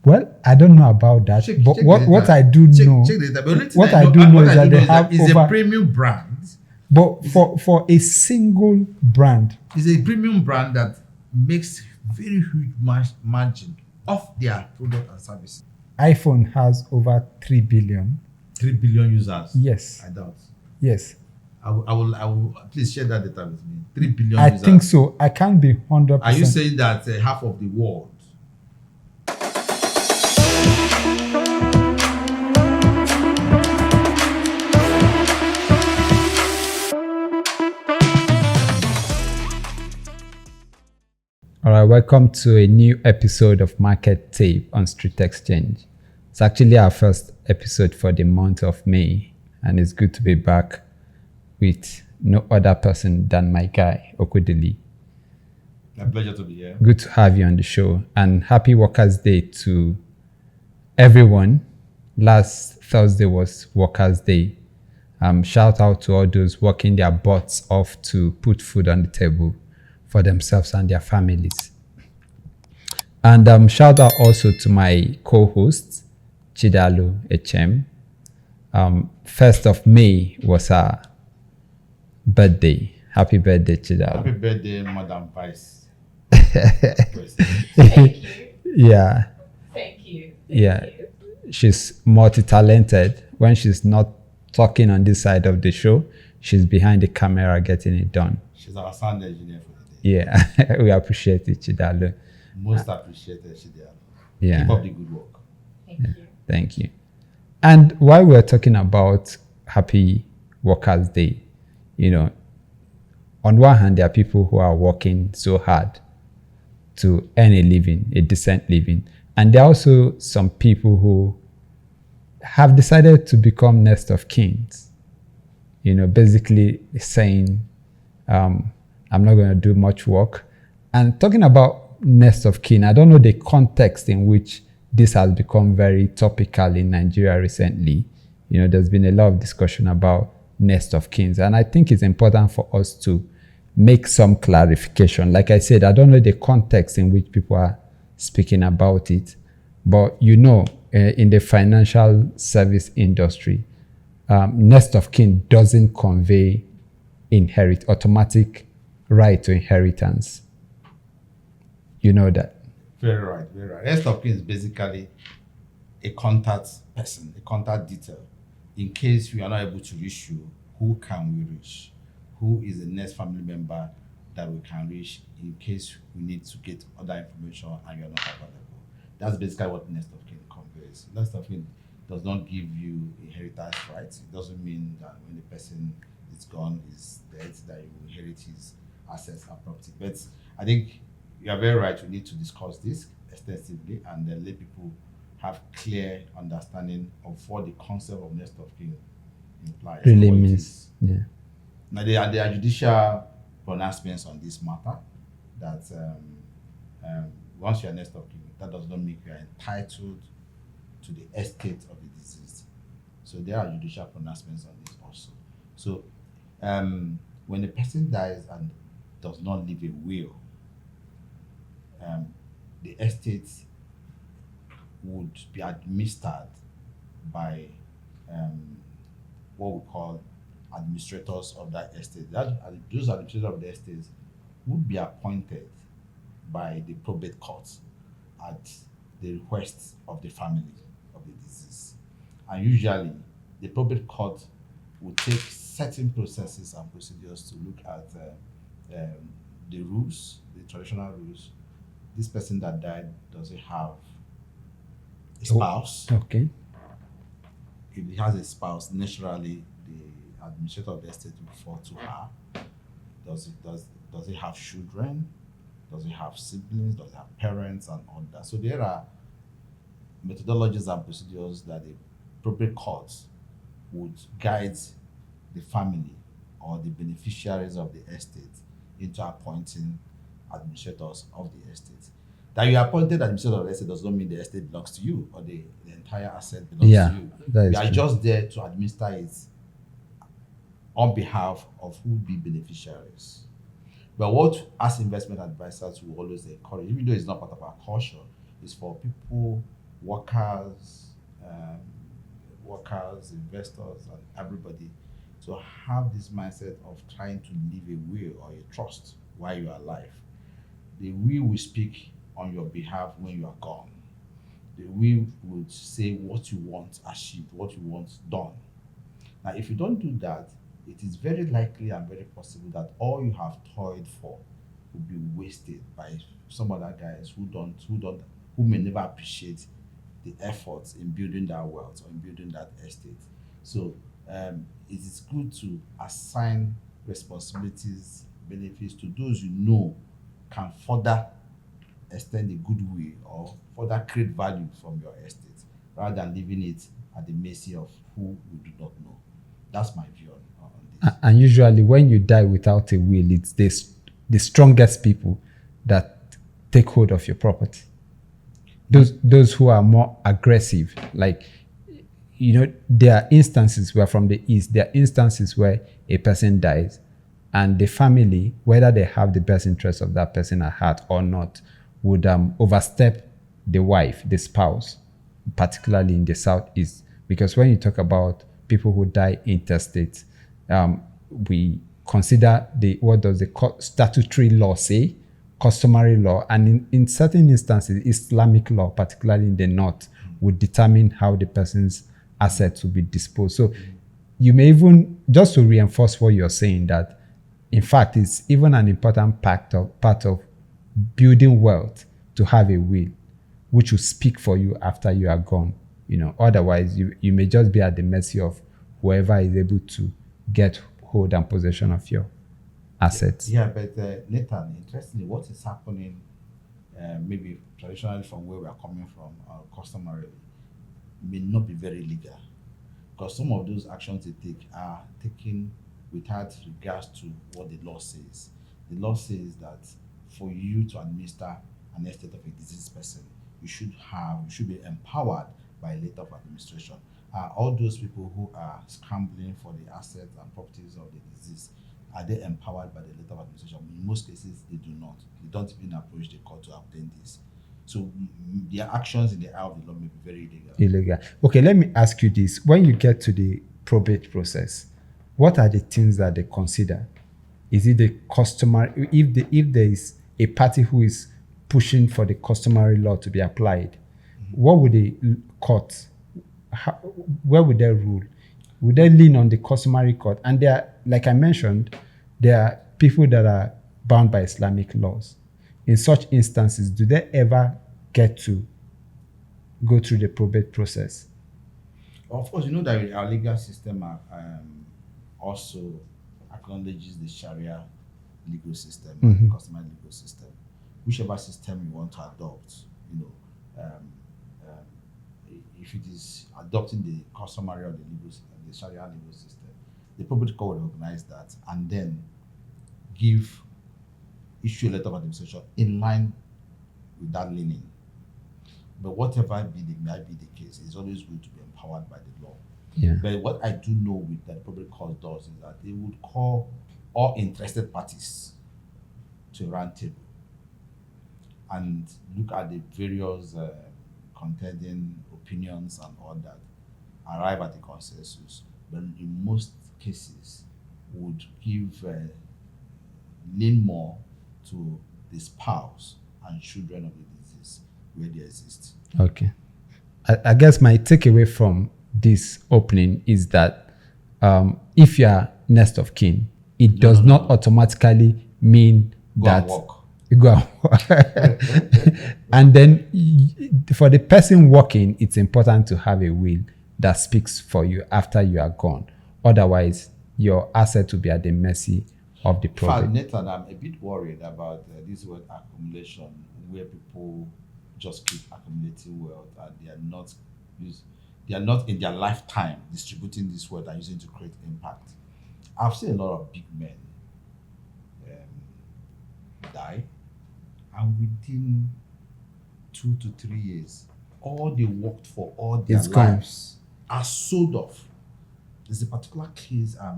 Well, I don't know about that, but what I do know, what I do know is that they have is a premium brand. But for a single brand, it's a premium brand that makes very huge margin off their product and services. iPhone has over 3 billion. 3 billion users. Yes. I doubt. Yes. I will please share that data with me. 3 billion I users. think so. I can't be 100%. Are you saying that half of the world? All right, welcome to a new episode of Market Tape on Street Exchange. It's actually our first episode for the month of May, and it's good to be back with no other person than my guy, Okomu. A pleasure to be here. Good to have you on the show, and happy Workers' Day to everyone. Last Thursday was Workers' Day. Shout out to all those working their butts off to put food on the table for themselves and their families. And shout out also to my co-host, Chidalu Echem. 1st of May was her birthday. Happy birthday, Chidalu. Happy birthday, Madam Vice. Thank you. Yeah. Thank you. Yeah. She's multi-talented. When she's not talking on this side of the show, she's behind the camera getting it done. She's our sound engineer for the day. Yeah, we appreciate it, Chidalu. Most appreciated, Chidalu. Yeah. Keep up the good work. Thank you. Thank you. And while we're talking about Happy Workers' Day, on one hand, there are people who are working so hard to earn a living, a decent living. And there are also some people who have decided to become next of kins. Basically saying, I'm not going to do much work. And talking about next of kin, I don't know the context in which this has become very topical in Nigeria recently. There's been a lot of discussion about next of kins. And I think it's important for us to make some clarification. Like I said, I don't know the context in which people are speaking about it. But in the financial service industry, next of kin doesn't convey automatic right to inheritance. You know that. Very right, very right. Next of kin is basically a contact person, a contact detail. In case we are not able to reach you, who can we reach? Who is the next family member that we can reach in case we need to get other information and you're not available? That's basically what next of kin conveys. Next of kin does not give you inheritance rights. It doesn't mean that when the person is gone, is dead, that you will inherit his assets and property. But I think you are very right. We need to discuss this extensively and then let people have clear understanding of what the concept of next of kin implies. Really means, yeah. Now there are judicial pronouncements on this matter that once you are next of kin, that does not make you entitled to the estate of the deceased. So there are judicial pronouncements on this also. So when a person dies and does not leave a will, the estate would be administered by what we call administrators of that estate. Those administrators of the estate would be appointed by the probate court at the request of the family of the deceased. And usually, the probate court will take certain processes and procedures to look at the rules, the traditional rules. This person that died, does he have a spouse? Okay. If he has a spouse, naturally the administrator of the estate will fall to her. Does he have children? Does he have siblings? Does he have parents and all that? So there are methodologies and procedures that the probate courts would guide the family or the beneficiaries of the estate into appointing administrators of the estate. That you appointed administrator of the estate does not mean the estate belongs to you or the entire asset belongs to you. You are just there to administer it on behalf of who be beneficiaries. But what as investment advisors will always encourage, even though it's not part of our culture, is for people workers, um, investors, and everybody to have this mindset of trying to leave a will or a trust while you are alive. The will speak on your behalf when you are gone. The will would say what you want achieved, what you want done. Now, if you don't do that, it is very likely and very possible that all you have toiled for will be wasted by some other guys who may never appreciate the efforts in building that wealth or in building that estate. So it is good to assign responsibilities, benefits to those you know can further extend the goodwill or further create value from your estate rather than leaving it at the mercy of who you do not know. That's my view on this. And usually, when you die without a will, it's the strongest people that take hold of your property. Those who are more aggressive, like, there are instances where from the East, there are instances where a person dies and the family, whether they have the best interest of that person at heart or not, would overstep the wife, the spouse, particularly in the Southeast. Because when you talk about people who die intestate, we consider what does the statutory law say, customary law, and in certain instances, Islamic law, particularly in the North, would determine how the person's assets will be disposed. So you may even, just to reinforce what you're saying, that in fact, it's even an important part of building wealth to have a will, which will speak for you after you are gone. Otherwise, you may just be at the mercy of whoever is able to get hold and possession of your assets. Yeah, but Nathan, interestingly, what is happening, maybe traditionally from where we are coming from, customarily, may not be very legal, because some of those actions they take are taken without regards to what the law says. The law says that for you to administer an estate of a deceased person, you should be empowered by a letter of administration. All those people who are scrambling for the assets and properties of the deceased, are they empowered by the letter of administration? In most cases, they do not. They don't even approach the court to obtain this. So their actions in the eye of the law may be very illegal. Okay, let me ask you this. When you get to the probate process, what are the things that they consider? Is it the customary, if there is a party who is pushing for the customary law to be applied, what would the court, where would they rule? Would they lean on the customary court? And there are, like I mentioned, there are people that are bound by Islamic laws. In such instances, do they ever get to go through the probate process? Of course, you know that our legal system also acknowledges the Sharia legal system, and the customary legal system. Whichever system you want to adopt, if it is adopting the customary or the Sharia legal system, the probate court will recognize that and then issue a letter of administration in line with that leaning. But whatever might be the case, it's always good to be empowered by the law. Yeah. But what I do know with that probate court does is that they would call all interested parties to a round table and look at the various contending opinions and all that, arrive at a consensus, but in most cases would lean more to the spouse and children of the deceased where they exist. Okay. I guess my takeaway from this opening is that if you are next of kin, it does not automatically mean that you go and walk. And then for the person walking, it's important to have a will that speaks for you after you are gone. Otherwise, your asset will be at the mercy of the probate. Nathan, I'm a bit worried about this word accumulation, where people just keep accumulating wealth and they are not in their lifetime distributing this wealth and using it to create impact. I've seen a lot of big men die, and within 2 to 3 years, all they worked for all their lives are sold off. There's a particular case I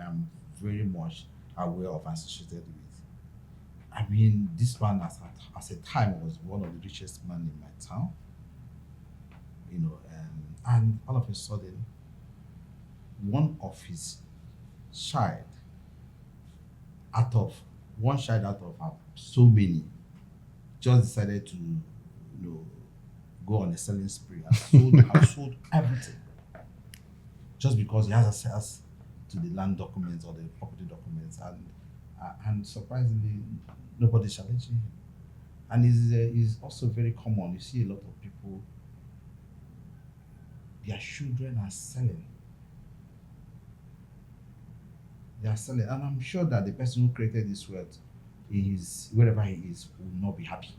am very much aware of and associated with. I mean, this man at a time was one of the richest men in my town. And all of a sudden, one of his child one child out of so many just decided to, go on a selling spree and have sold everything just because he has access to the land documents or the property documents, and surprisingly, nobody's challenging him. And is also very common. You see a lot of people, their children are selling. They are selling, and I'm sure that the person who created this wealth is wherever he is will not be happy.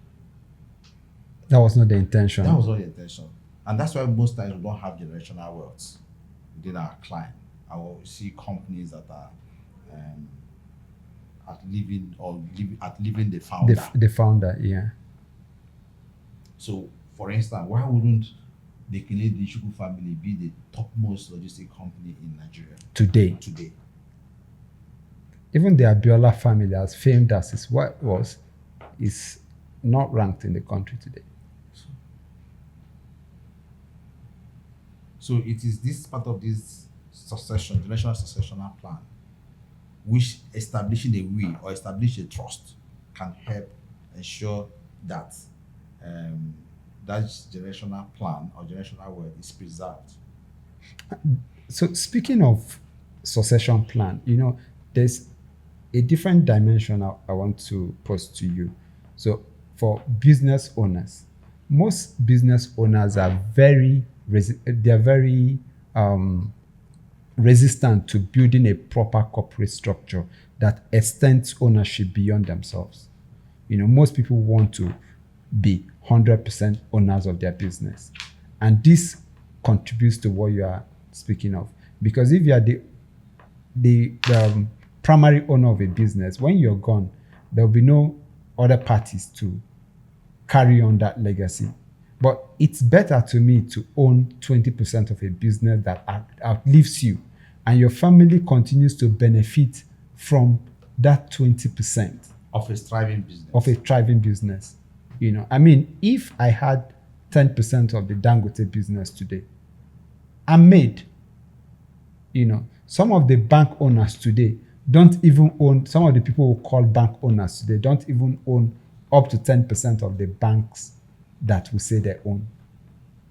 That was not the intention. That was not the intention, and that's why most times we don't have generational wealth within our client. I will see companies that are outliving the founder. The founder, yeah. So, for instance, why wouldn't the Canadian Shuku family be the topmost logistic company in Nigeria today? Even the Abiola family, as famed as his wife was, is not ranked in the country today. So it is this part of this generational successional plan, which establishing a will or establish a trust can help ensure that that generational plan or generational wealth is preserved. So speaking of succession plan, there's a different dimension I want to pose to you. So for business owners, most business owners are very resistant to building a proper corporate structure that extends ownership beyond themselves. Most people want to be 100% owners of their business, and this contributes to what you are speaking of. Because if you are the primary owner of a business, when you're gone, there will be no other parties to carry on that legacy. But it's better to me to own 20% of a business that outlives you, and your family continues to benefit from that 20% of a thriving business. If I had 10% of the Dangote business today, I'm made. Some of the bank owners today don't even own, some of the people who call bank owners today don't even own up to 10% of the banks that we say they own.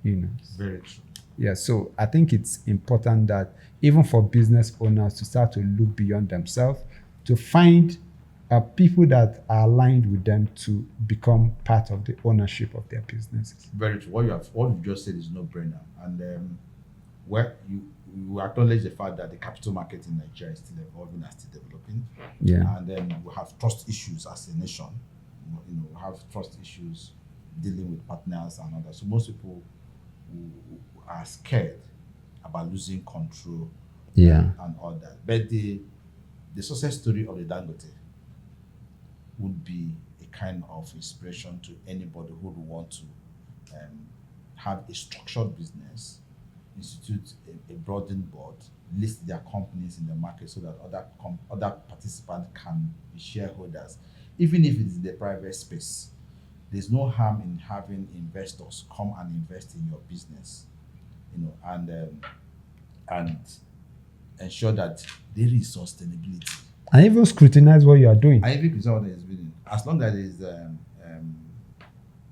Very true. Yeah, so I think it's important that even for business owners to start to look beyond themselves, to find people that are aligned with them to become part of the ownership of their businesses. Very true. What you just said is no brainer, and where you acknowledge the fact that the capital market in Nigeria is still evolving and still developing. Yeah. And then we have trust issues as a nation. We have trust issues dealing with partners and others. So most people who are scared about losing control. Yeah. And all that. But the success story of the Dangote would be a kind of inspiration to anybody who would want to have a structured business, institute a broadened board, list their companies in the market so that other participants can be shareholders. Even if it's the private space, there's no harm in having investors come and invest in your business, and ensure that there is sustainability. And even scrutinize what you are doing. I even criticize what is doing. As long as there is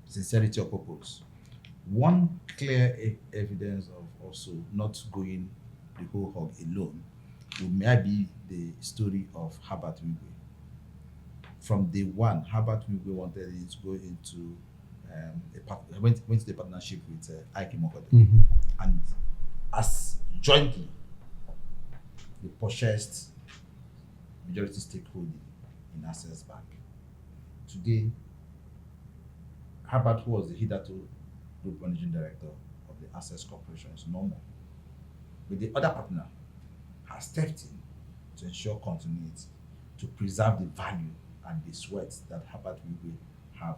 sincerity of purpose. One clear evidence of also not going the whole hog alone would maybe the story of Herbert Wigwe. From day one, Herbert Wigwe wanted to go into went to the partnership with Ike Mokode. Mm-hmm. And as jointly, they purchased majority stakeholding in Access Bank. Today, Herbert, who was the hitherto group managing director of the Access Corporation, is no more. But the other partner has stepped in to ensure continuity, to preserve the value and the sweat that Herbert Wigwe have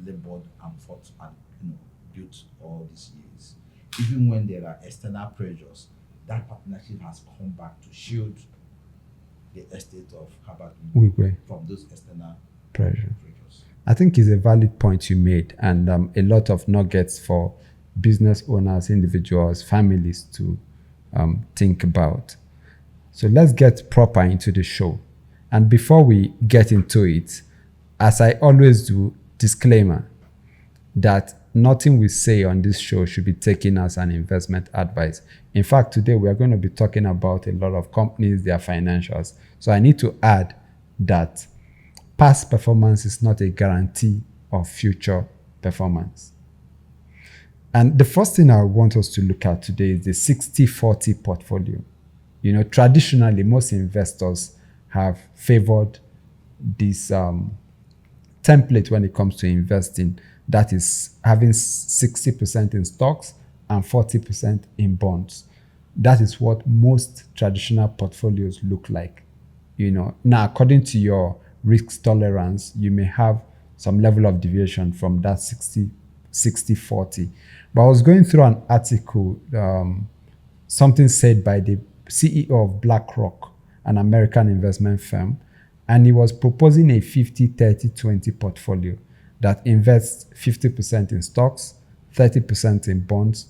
labored and fought and built all these years. Even when there are external pressures, that partnership has come back to shield the estate of Herbert Wigwe from those external pressures. I think it's a valid point you made, and a lot of nuggets for business owners, individuals, families to think about. So let's get proper into the show. And before we get into it, as I always do, disclaimer that nothing we say on this show should be taken as an investment advice. In fact, today we are going to be talking about a lot of companies, their financials. So I need to add that past performance is not a guarantee of future performance. And the first thing I want us to look at today is the 60-40 portfolio. You know, traditionally, most investors have favored this template when it comes to investing. That is having 60% in stocks and 40% in bonds. That is what most traditional portfolios look like. You know, now according to your risk tolerance, you may have some level of deviation from that 60-40. But I was going through an article, something said by the CEO of BlackRock, an American investment firm, and he was proposing a 50-30-20 portfolio that invests 50% in stocks, 30% in bonds,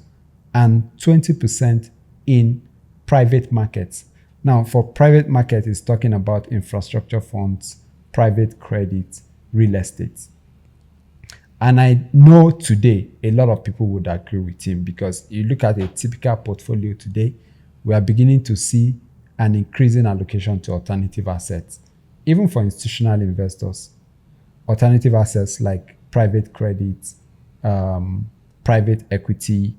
and 20% in private markets. Now, for private market, it's talking about infrastructure funds, private credit, real estate. And I know today a lot of people would agree with him, because you look at a typical portfolio today, we are beginning to see an increasing allocation to alternative assets. Even for institutional investors, alternative assets like private credit, private equity.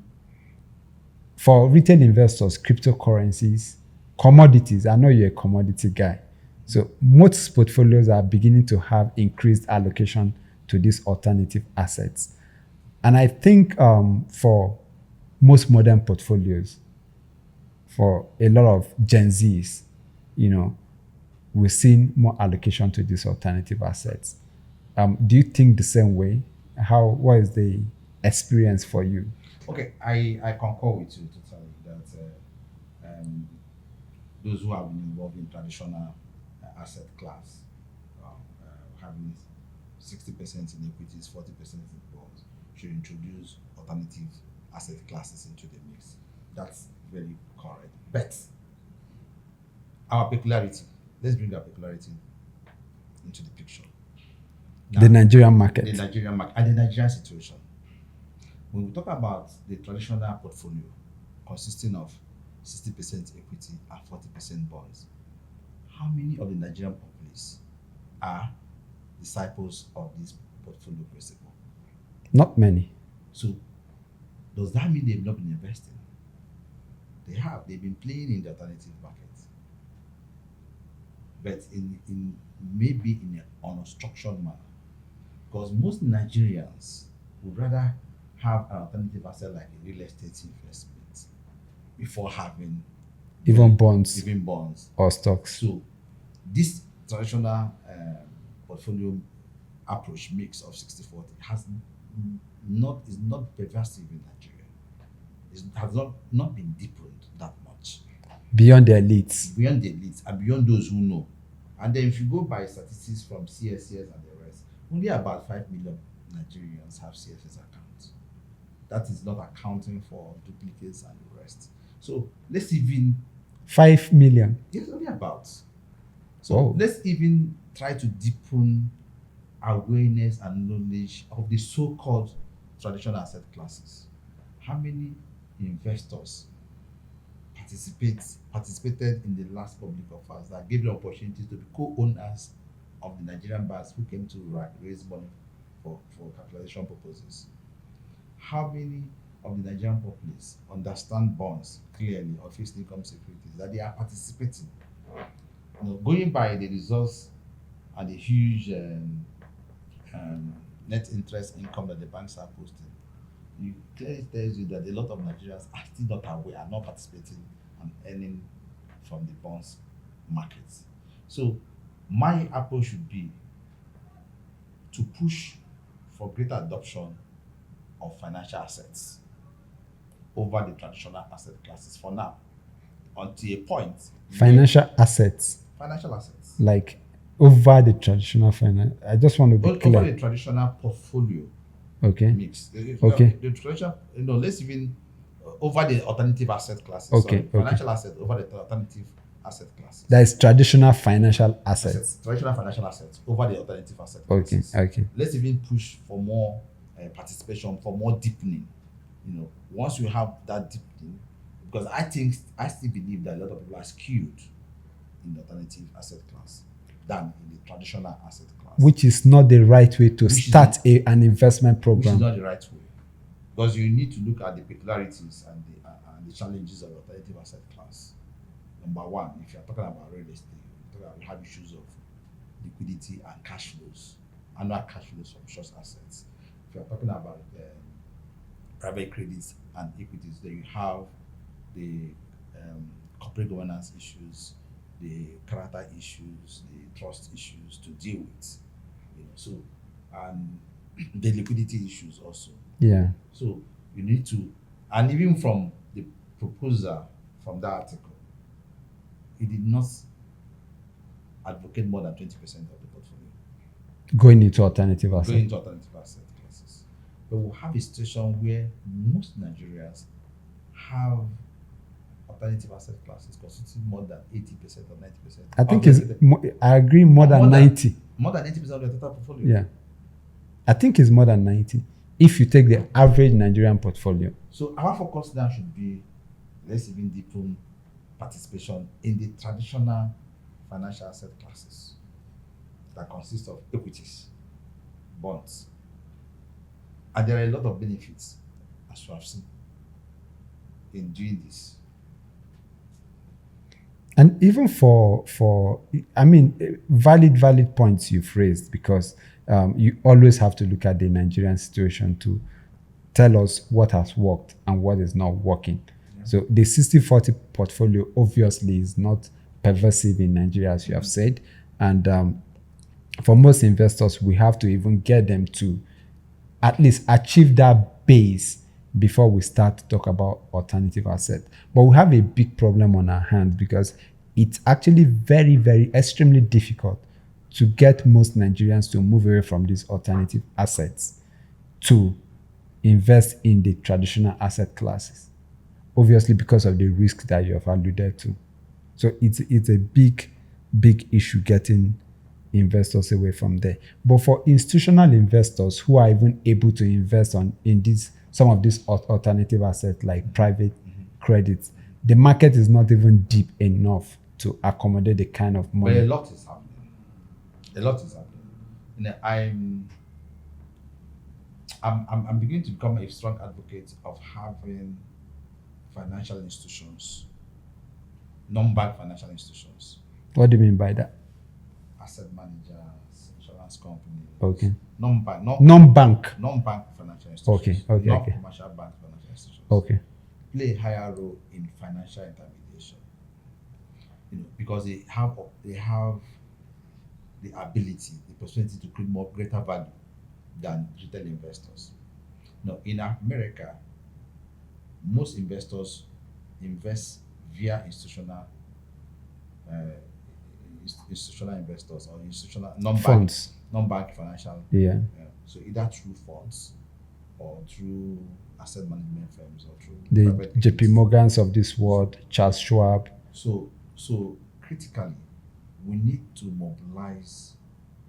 For retail investors, cryptocurrencies, commodities. I know you're a commodity guy. So most portfolios are beginning to have increased allocation to these alternative assets. And I think for most modern portfolios, for a lot of Gen Zs, you know, we're seeing more allocation to these alternative assets. Do you think the same way? What is the experience for you? Okay, I concur with you totally that those who have been involved in traditional asset class, having 60% in equities, 40% in bonds, should introduce alternative asset classes into the mix. That's very correct. But our peculiarity, let's bring our peculiarity into the picture. Now, the Nigerian market. The Nigerian market and the Nigerian situation. When we talk about the traditional portfolio consisting of 60% equity and 40% bonds, how many of the Nigerian populace are disciples of this portfolio principle? Not many. So, does that mean they've not been investing? They have. They've been playing in the alternative market, but in maybe in an unstructured manner. Because most Nigerians would rather have an alternative asset like a real estate investment before having even bonds or stocks. So this traditional portfolio approach mix of 60-40 is not pervasive in Nigeria. It has not been deepened that much. Beyond the elites. Beyond the elites and beyond those who know. And then if you go by statistics from CSCS and the rest, only about 5 million Nigerians have CSS accounts. That is not accounting for duplicates and the rest. So let's even 5 million. Yes, only about. So let's even try to deepen awareness and knowledge of the so-called traditional asset classes. How many investors participated in the last public offers that gave the opportunities to be co-owners of the Nigerian banks who came to raise money for capitalization purposes? How many of the Nigerian populace understand bonds clearly, or fixed income securities, that they are participating? You know, going by the results and the huge net interest income that the banks are posting, it clearly tells you that a lot of Nigerians are still not aware, are not participating and earning from the bonds markets. So my approach should be to push for greater adoption of financial assets over the traditional asset classes for now, until a point. Financial assets. Like over the traditional finance. I just want to be clear. Over the traditional portfolio Okay. mix. Okay. The traditional, let's even over the alternative asset classes. Okay, Sorry, financial asset over the alternative asset classes. That is traditional financial assets. Traditional financial assets over the alternative asset Okay. classes. Okay. Let's even push for more participation, for more deepening. Once you have that deepening, because I still believe that a lot of people are skewed in the alternative asset class than in the traditional asset class. Which is not the right way to start an investment program. Which is not the right way. Because you need to look at the peculiarities and the challenges of the alternative asset class. Number one, if you're talking about real estate, you have issues of liquidity and cash flows, annual cash flows from such assets. If you're talking about private credits and equities, then you have the corporate governance issues, the character issues, the trust issues to deal with. And the liquidity issues also. Yeah. So you need to, and even from the proposal from that article, it did not advocate more than 20% of the portfolio going into alternative assets. Going into alternative asset classes. But we'll have a situation where most Nigerians have alternative asset classes constituting more than 80% or 90%. I think I agree, more than 90. More than 90% of the total portfolio. Yeah. I think it's more than 90 if you take the average Nigerian portfolio. So our focus now should be, let's even deepen participation in the traditional financial asset classes that consist of equities, bonds. And there are a lot of benefits, as you have seen, in doing this. And even for valid points you've raised, because you always have to look at the Nigerian situation to tell us what has worked and what is not working. Yeah. So the 60-40 portfolio obviously is not pervasive in Nigeria, as you have said. And for most investors, we have to even get them to at least achieve that base before we start to talk about alternative assets. But we have a big problem on our hands because it's actually very, very extremely difficult to get most Nigerians to move away from these alternative assets to invest in the traditional asset classes. Obviously, because of the risk that you have alluded to. So it's a big, big issue getting investors away from there. But for institutional investors who are even able to invest in some of these alternative assets like private credits, the market is not even deep enough to accommodate the kind of money. But a lot is happening. I'm beginning to become a strong advocate of having financial institutions, non-bank financial institutions. What do you mean by that? Asset managers, insurance companies. Okay. Non-bank financial institutions. Okay. Non-commercial bank financial institutions. Okay. Play a higher role in financial intermediation. Because they have the ability, the possibility to create greater value than retail investors. Now, in America, most investors invest via institutional investors or institutional non-bank financial. Yeah. So either through funds or through asset management firms or through the JP Morgans of this world, Charles Schwab. So critically, we need to mobilize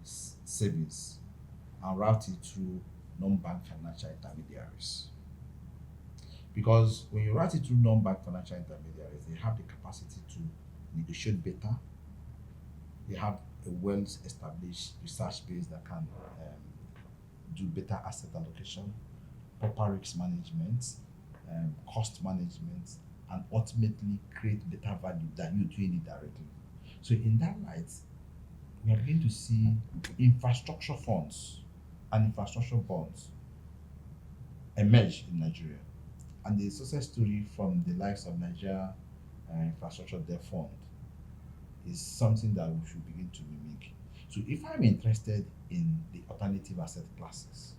savings and route it through non-bank financial intermediaries. Because when you route it through non-bank financial intermediaries, they have the capacity to negotiate better. They have a well-established research base that can do better asset allocation, proper risk management, cost management, and ultimately create better value than you doing it directly. So in that light, we are going to see infrastructure funds and infrastructure bonds emerge in Nigeria. And the success story from the likes of Nigeria Infrastructure Debt Fund is something that we should begin to mimic. So if I'm interested in the alternative asset classes,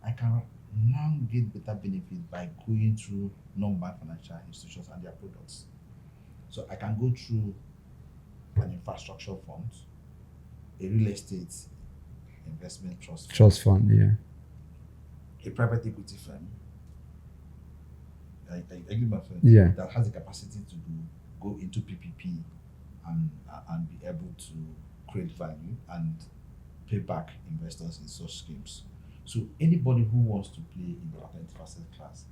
I can now get better benefit by going through non-bank financial institutions and their products. So I can go through an infrastructure fund, a real estate investment trust fund, yeah, a private equity firm, I give my friend, Yeah. that has the capacity to go into PPP and be able to create value and pay back investors in such schemes. So anybody who wants to play in the alternative asset class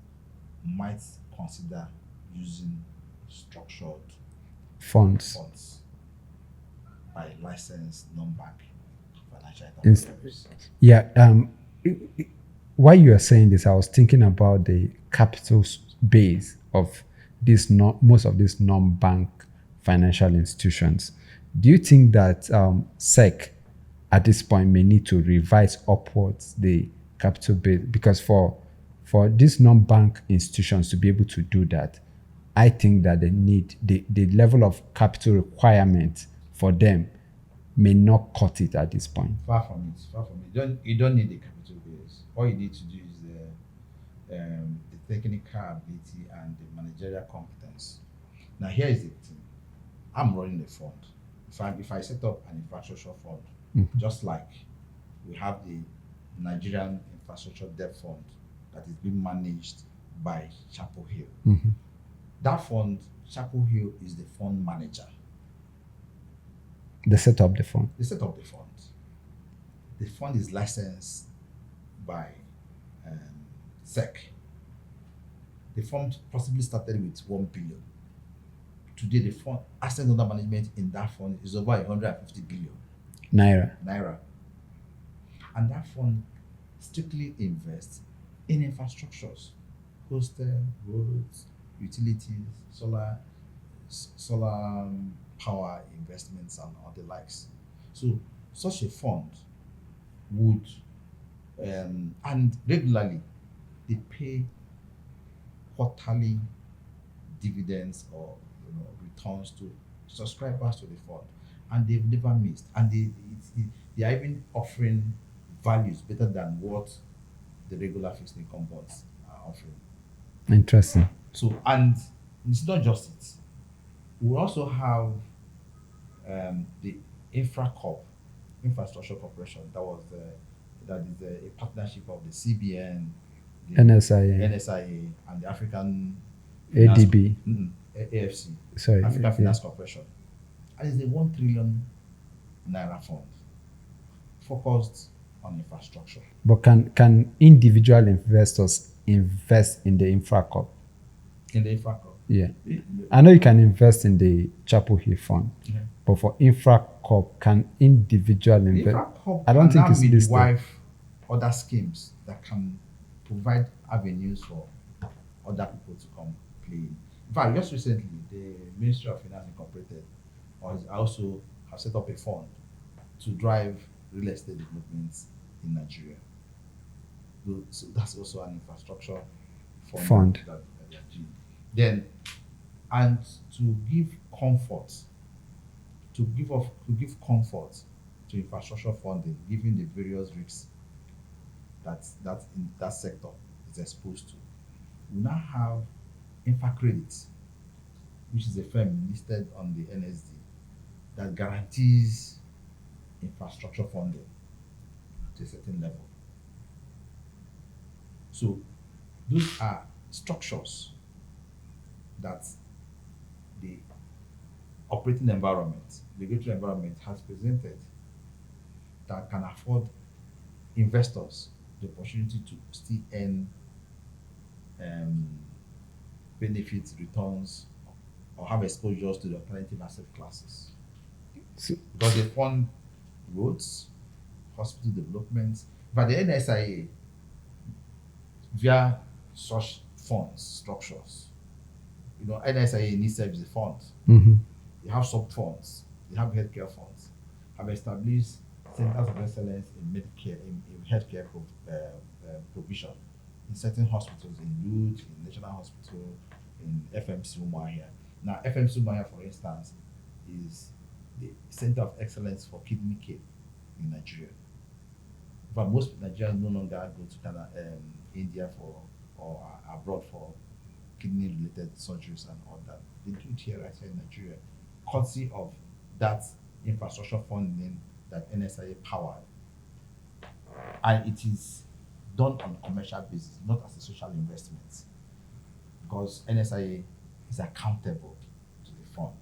might consider using structured Funds. by licensed non-bank financial Ins- intermediaries. Yeah. While you are saying this, I was thinking about the capital base of most of these non-bank financial institutions. Do you think that SEC at this point may need to revise upwards the capital base? Because for these non-bank institutions to be able to do that, I think that they need the level of capital requirement for them may not cut it at this point. Far from it. You don't need the capital base. All you need to do is the technical ability and the managerial competence. Now here is the thing. I'm running a fund. If I set up an infrastructure fund, just like we have the Nigerian Infrastructure Debt Fund that is being managed by Chapel Hill. That fund, Chapel Hill is the fund manager. They set up the fund. The fund is licensed by SEC. The fund possibly started with 1 billion. Today, the fund asset under management in that fund is over 150 billion naira. And that fund strictly invests in infrastructures, hostel, roads, utilities, solar power investments, and all the likes. So such a fund would and regularly they pay quarterly dividends or returns to subscribers to the fund, and they've never missed, and they are even offering values better than what the regular fixed income bonds are offering. Interesting. So, and it's not just it. We also have the Infrastructure Corporation that is a partnership of the CBN, the NSIA, and the African ADB. AFC, Sorry, African Finance Corporation. And it's a 1 trillion naira fund focused on infrastructure. But can individual investors invest in the infracorp? In the infracorp? Yeah. I know you can invest in the Chapel Hill fund, but for infracorp, can individual invest? I don't think it's listed. Other schemes that can provide avenues for other people to come play. In fact, just recently, the Ministry of Finance Incorporated also have set up a fund to drive real estate developments in Nigeria. So that's also an infrastructure fund. That they are doing. Then, and to give comfort to infrastructure funding, given the various risks that in that sector is exposed to, we now have InfraCredit, which is a firm listed on the NSD that guarantees infrastructure funding to a certain level. So those are structures that the operating environment, the regulatory environment has presented that can afford investors the opportunity to still earn benefits, returns, or have exposures to the alternative asset classes. Because they fund roads, hospital developments, but the NSIA, via such funds, structures, NSIA needs service funds. They have sub-funds, they have healthcare funds, have established centers of excellence in Medicare, in healthcare provision, in certain hospitals, in Youth, in National Hospital, in FMC Umuahia. Now, FMC Umuahia, for instance, is the center of excellence for kidney care in Nigeria. But most Nigerians no longer go to India or abroad for kidney-related surgeries and all that. They do it here right here in Nigeria, courtesy of that infrastructure funding that NSIA powered. And it is done on a commercial basis, not as a social investment. Because NSIA is accountable to the fund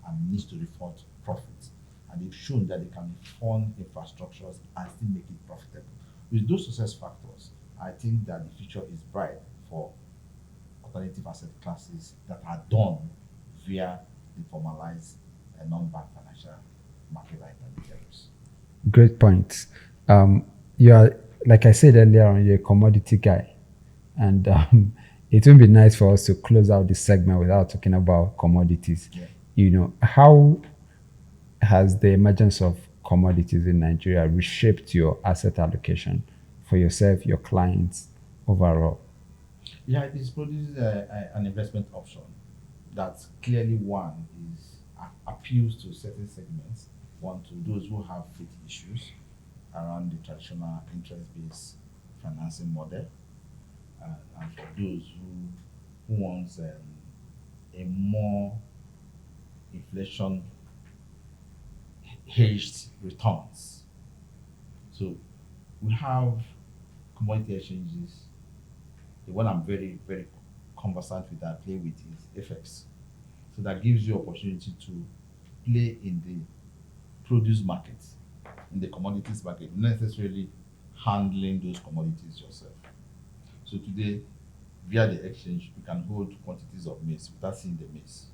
and needs to report profit. And they've shown that they can fund infrastructures and still make it profitable. With those success factors, I think that the future is bright for alternative asset classes that are done via the formalized and non-bank financial market intermediaries. Great point. You are, like I said earlier on, you're a commodity guy. And it would be nice for us to close out this segment without talking about commodities. Yeah. You know, how has the emergence of commodities in Nigeria reshaped your asset allocation for yourself, your clients overall? Yeah, it produces an investment option that clearly one is appeals to certain segments. One, to those who have faith issues around the traditional interest-based financing model, and for those who wants a more inflation hedged returns. So we have commodity exchanges. The one I'm very, very conversant with and play with is FX. So that gives you opportunity to play in the produce market, in the commodities market, not necessarily handling those commodities yourself. So today, via the exchange, you can hold quantities of maize without seeing the maize.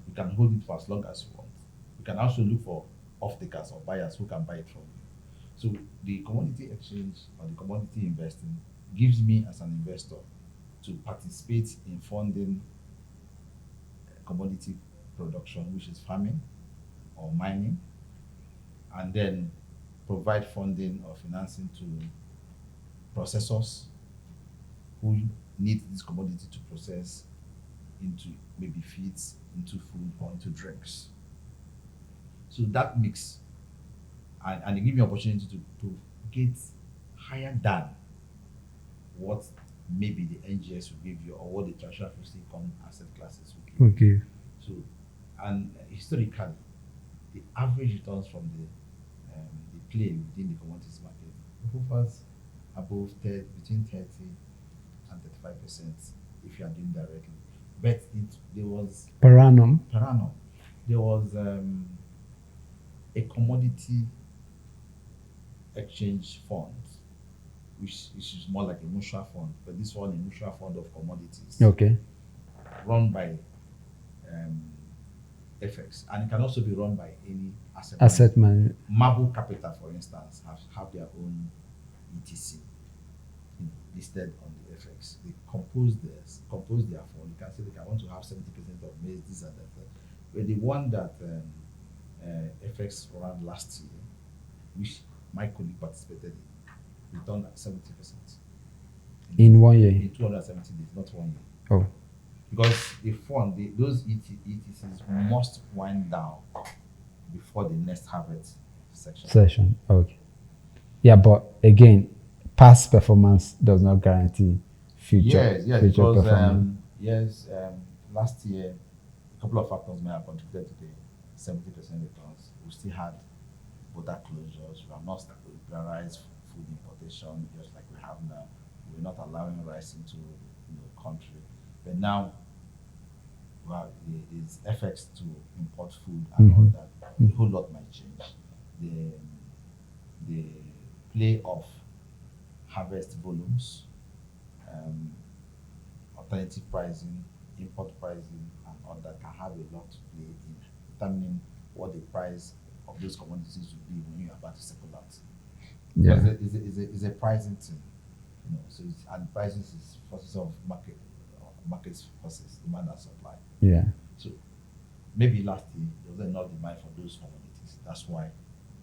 You can hold it for as long as you want. You can also look for off-takers or buyers who can buy it from you. So the commodity exchange or the commodity investing gives me as an investor to participate in funding commodity production, which is farming or mining, and then provide funding or financing to processors who need this commodity to process into maybe feeds, into food, or into drinks. So that mix, and it gives me opportunity to get higher than what maybe the NGX will give you or what the traditional fixed income asset classes will give you. Okay. So, and historically, the average returns from the play within the commodities market hovers above between 30 and 35% if you are doing directly. But there was Per annum. There was a commodity exchange fund, which is more like a mutual fund, but this one a mutual fund of commodities. Okay. Run by FX, and it can also be run by any Asset manager. Marble Capital, for instance, have their own ETC listed on the FX. They compose their fund. You can say they want to have 70% of maize, this and that. But the one that FX ran last year, which my colleague participated in, returned at 70%. In 1 year? In 270 days, not 1 year. Oh. Because the fund, those ETCs must wind down before the next harvest session. Okay. Yeah, but again, past performance does not guarantee future performance. Last year, a couple of factors may have contributed to the 70% returns. We still had border closures. We have not liberalized food importation just like we have now. We're not allowing rice into the country. But now, well, it's FX to import food and all that. A whole lot might change. The play of harvest volumes, alternative pricing, import pricing, and all that can have a lot to play in determining what the price of those commodities will be when you're about to settle out. Yeah. Because it's a pricing thing, so and pricing is forces of market forces, demand and supply. Yeah. So maybe last year there was enough demand for those commodities. That's why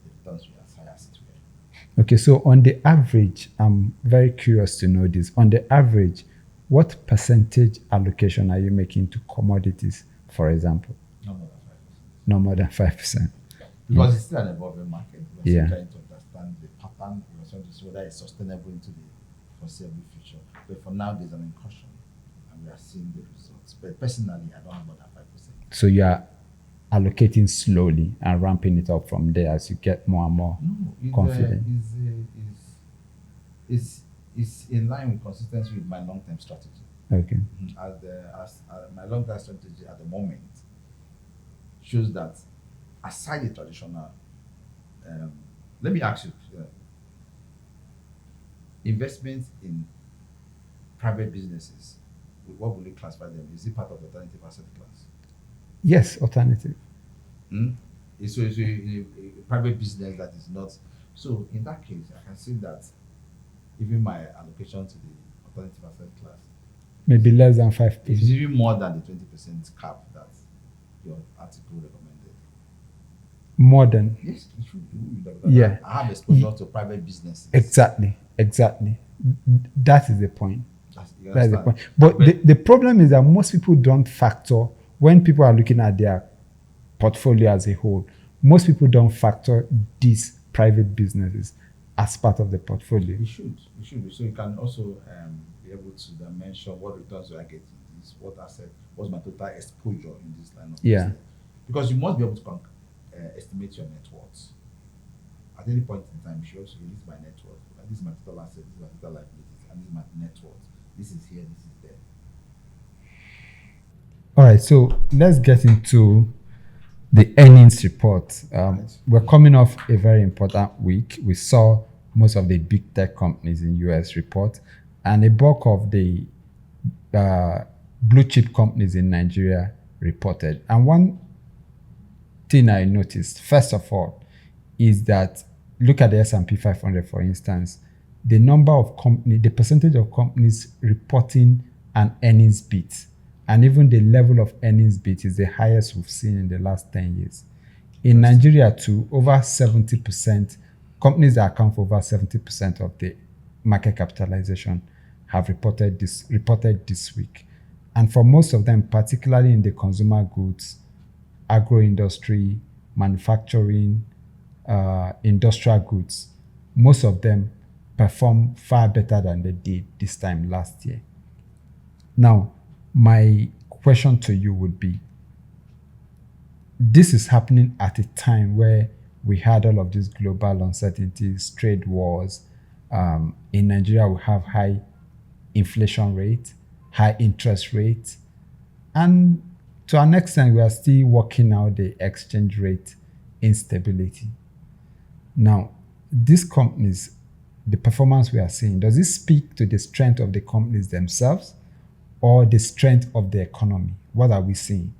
the returns were as high as it were. Okay, so on the average, I'm very curious to know this. On the average, what percentage allocation are you making to commodities, for example? No more than 5%. No more than 5%. Because it's still an evolving market. We're Yeah. still trying to understand the pattern. We're trying to see whether it's sustainable into the foreseeable future. But for now, there's an incursion, and we are seeing the results. But personally, I don't have more than 5%. So you are allocating slowly and ramping it up from there as you get more and more confident. it's in line with consistency with my long-term strategy. Okay. As my long-term strategy at the moment shows that aside the traditional, let me ask you, investments in private businesses, what will you classify them? Is it part of the alternative asset class? Yes, alternative. It's a private business that is not. So in that case, I can say that even my allocation to the alternative asset class, Maybe less than 5%. it's even more than the 20% cap that your article recommended. More than. Yes, it should do. Yeah. I have exposure to private businesses. Exactly. That is the point. That's the point. But the problem is that most people don't factor, when people are looking at their portfolio as a whole, most people don't factor these private businesses as part of the portfolio. You should. So you can also be able to then mention what returns do I get in this, what asset, what's my total exposure in this line of business. Because you must be able to estimate your net worth. At any point in time, you should also this is my net worth. This is my total asset, this is my total liabilities, and this is my net worth. This is here, this is there. All right, so let's get into the earnings report. We're coming off a very important week. We saw most of the big tech companies in US report, and a bulk of the blue chip companies in Nigeria reported. And one thing I noticed, first of all, is that look at the S&P 500, for instance, the number of companies, the percentage of companies reporting an earnings beat, and even the level of earnings beat is the highest we've seen in the last 10 years. In Nigeria too, over 70%, companies that account for over 70% of the market capitalization have reported this week. And for most of them, particularly in the consumer goods, agro industry, manufacturing, industrial goods, most of them perform far better than they did this time last year. Now, my question to you would be, this is happening at a time where we had all of these global uncertainties, trade wars. In Nigeria, we have high inflation rate, high interest rate, and to an extent, we are still working out the exchange rate instability. Now, these companies, the performance we are seeing, does it speak to the strength of the companies themselves or the strength of the economy? What are we seeing?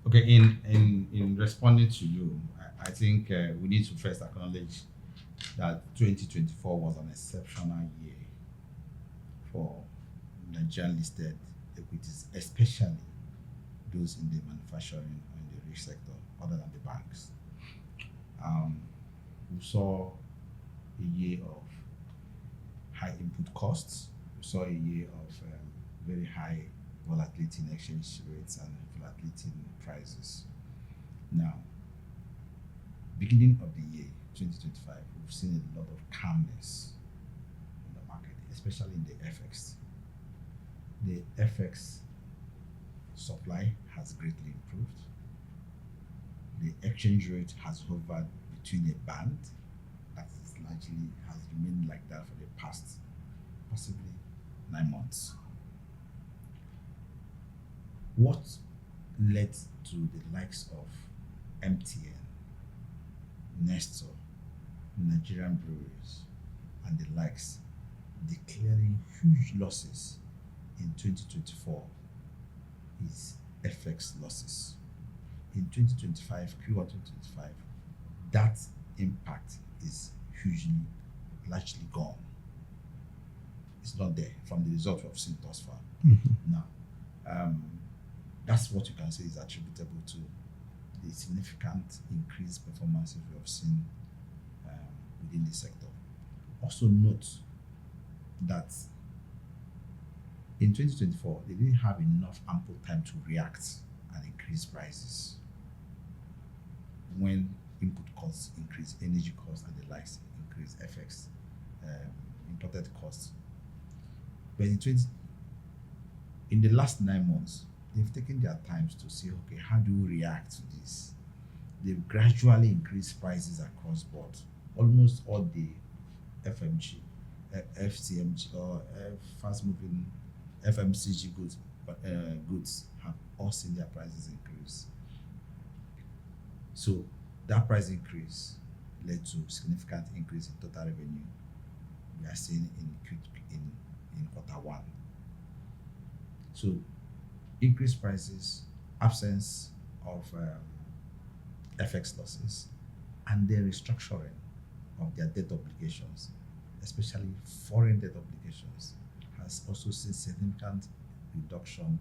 Okay, in responding to you, I think we need to first acknowledge that 2024 was an exceptional year for Nigerian listed equities, especially those in the manufacturing and the rich sector, other than the banks. We saw a year of high input costs. We saw a year of very high volatility in exchange rates and volatility in prices. Now, beginning of the year 2025, we've seen a lot of calmness in the market, especially in the FX. The FX supply has greatly improved. The exchange rate has hovered between a band that is largely has remained like that for the past possibly 9 months. What led to the likes of MTN, Nestle, Nigerian breweries, and the likes declaring huge losses in 2024 is FX losses. In 2025, Q1 2025, that impact is largely gone. It's not there from the result we have seen thus far. Now, that's what you can say is attributable to the significant increased performances we have seen within the sector. Also note that in 2024, they didn't have enough ample time to react and increase prices. When input costs increase, energy costs and the likes increase, FX, imported costs. But in the last 9 months, they've taken their times to say, okay, how do we react to this? They've gradually increased prices across board. Almost all the FMG FCMG or fast moving FMCG goods, goods have all seen their prices increase. So that price increase led to significant increase in total revenue we are seeing in quarter one. So increased prices, absence of FX losses, and the restructuring of their debt obligations, especially foreign debt obligations, has also seen significant reduction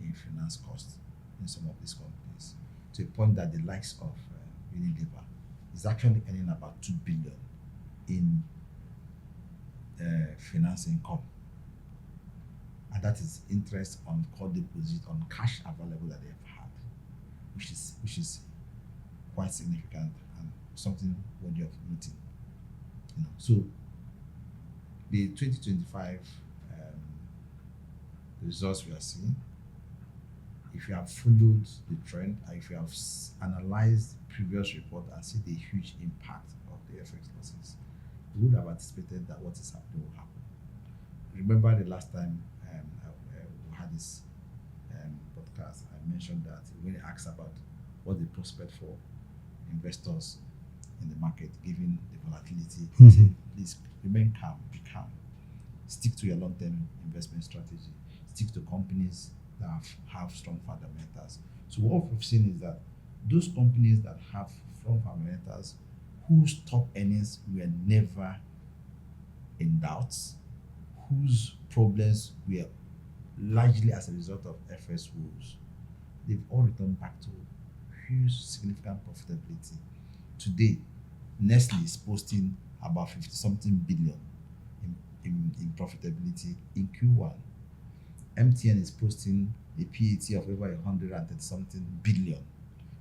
in finance costs in some of these companies, to a point that the likes of Unilever is actually earning about 2 billion in finance income, and that is interest on core deposit on cash available that they have had, which is quite significant and something worthy of noting. So the 2025 results we are seeing, if you have followed the trend, and if you have analyzed previous report and see the huge impact of the FX losses, you would have anticipated that what is happening will happen. Remember the last time we had this podcast, I mentioned that when they asked about what the prospect for investors in the market, given the volatility, they say, please remain calm, be calm, stick to your long-term investment strategy, stick to companies that have strong fundamentals. So what we've seen is that those companies that have strong fundamentals, whose top earnings were never in doubt, whose problems were largely as a result of FS rules, they've all returned back to huge, significant profitability. Today, Nestle is posting about 50-something billion in profitability in Q1. MTN is posting a PAT of over 130-something billion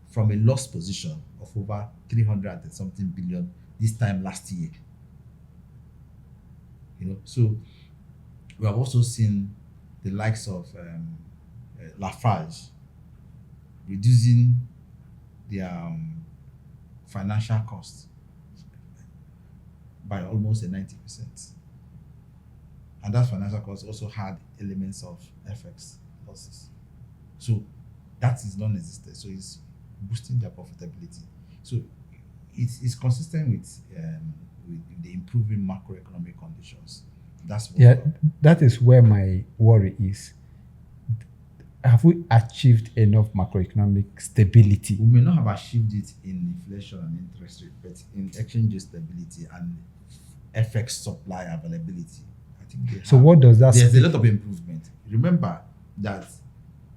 from a loss position of over 300-something billion this time last year. So we have also seen the likes of Lafarge reducing their financial costs by almost 90%. And that financial cost also had elements of FX losses. So that is non-existent. So it's boosting their profitability. So it's consistent with the improving macroeconomic conditions. That's what that is where my worry is. Have we achieved enough macroeconomic stability? We may not have achieved it in inflation and interest rate, but in exchange rate stability and FX supply availability, I think they have. So what does that There's a lot of improvement. Remember that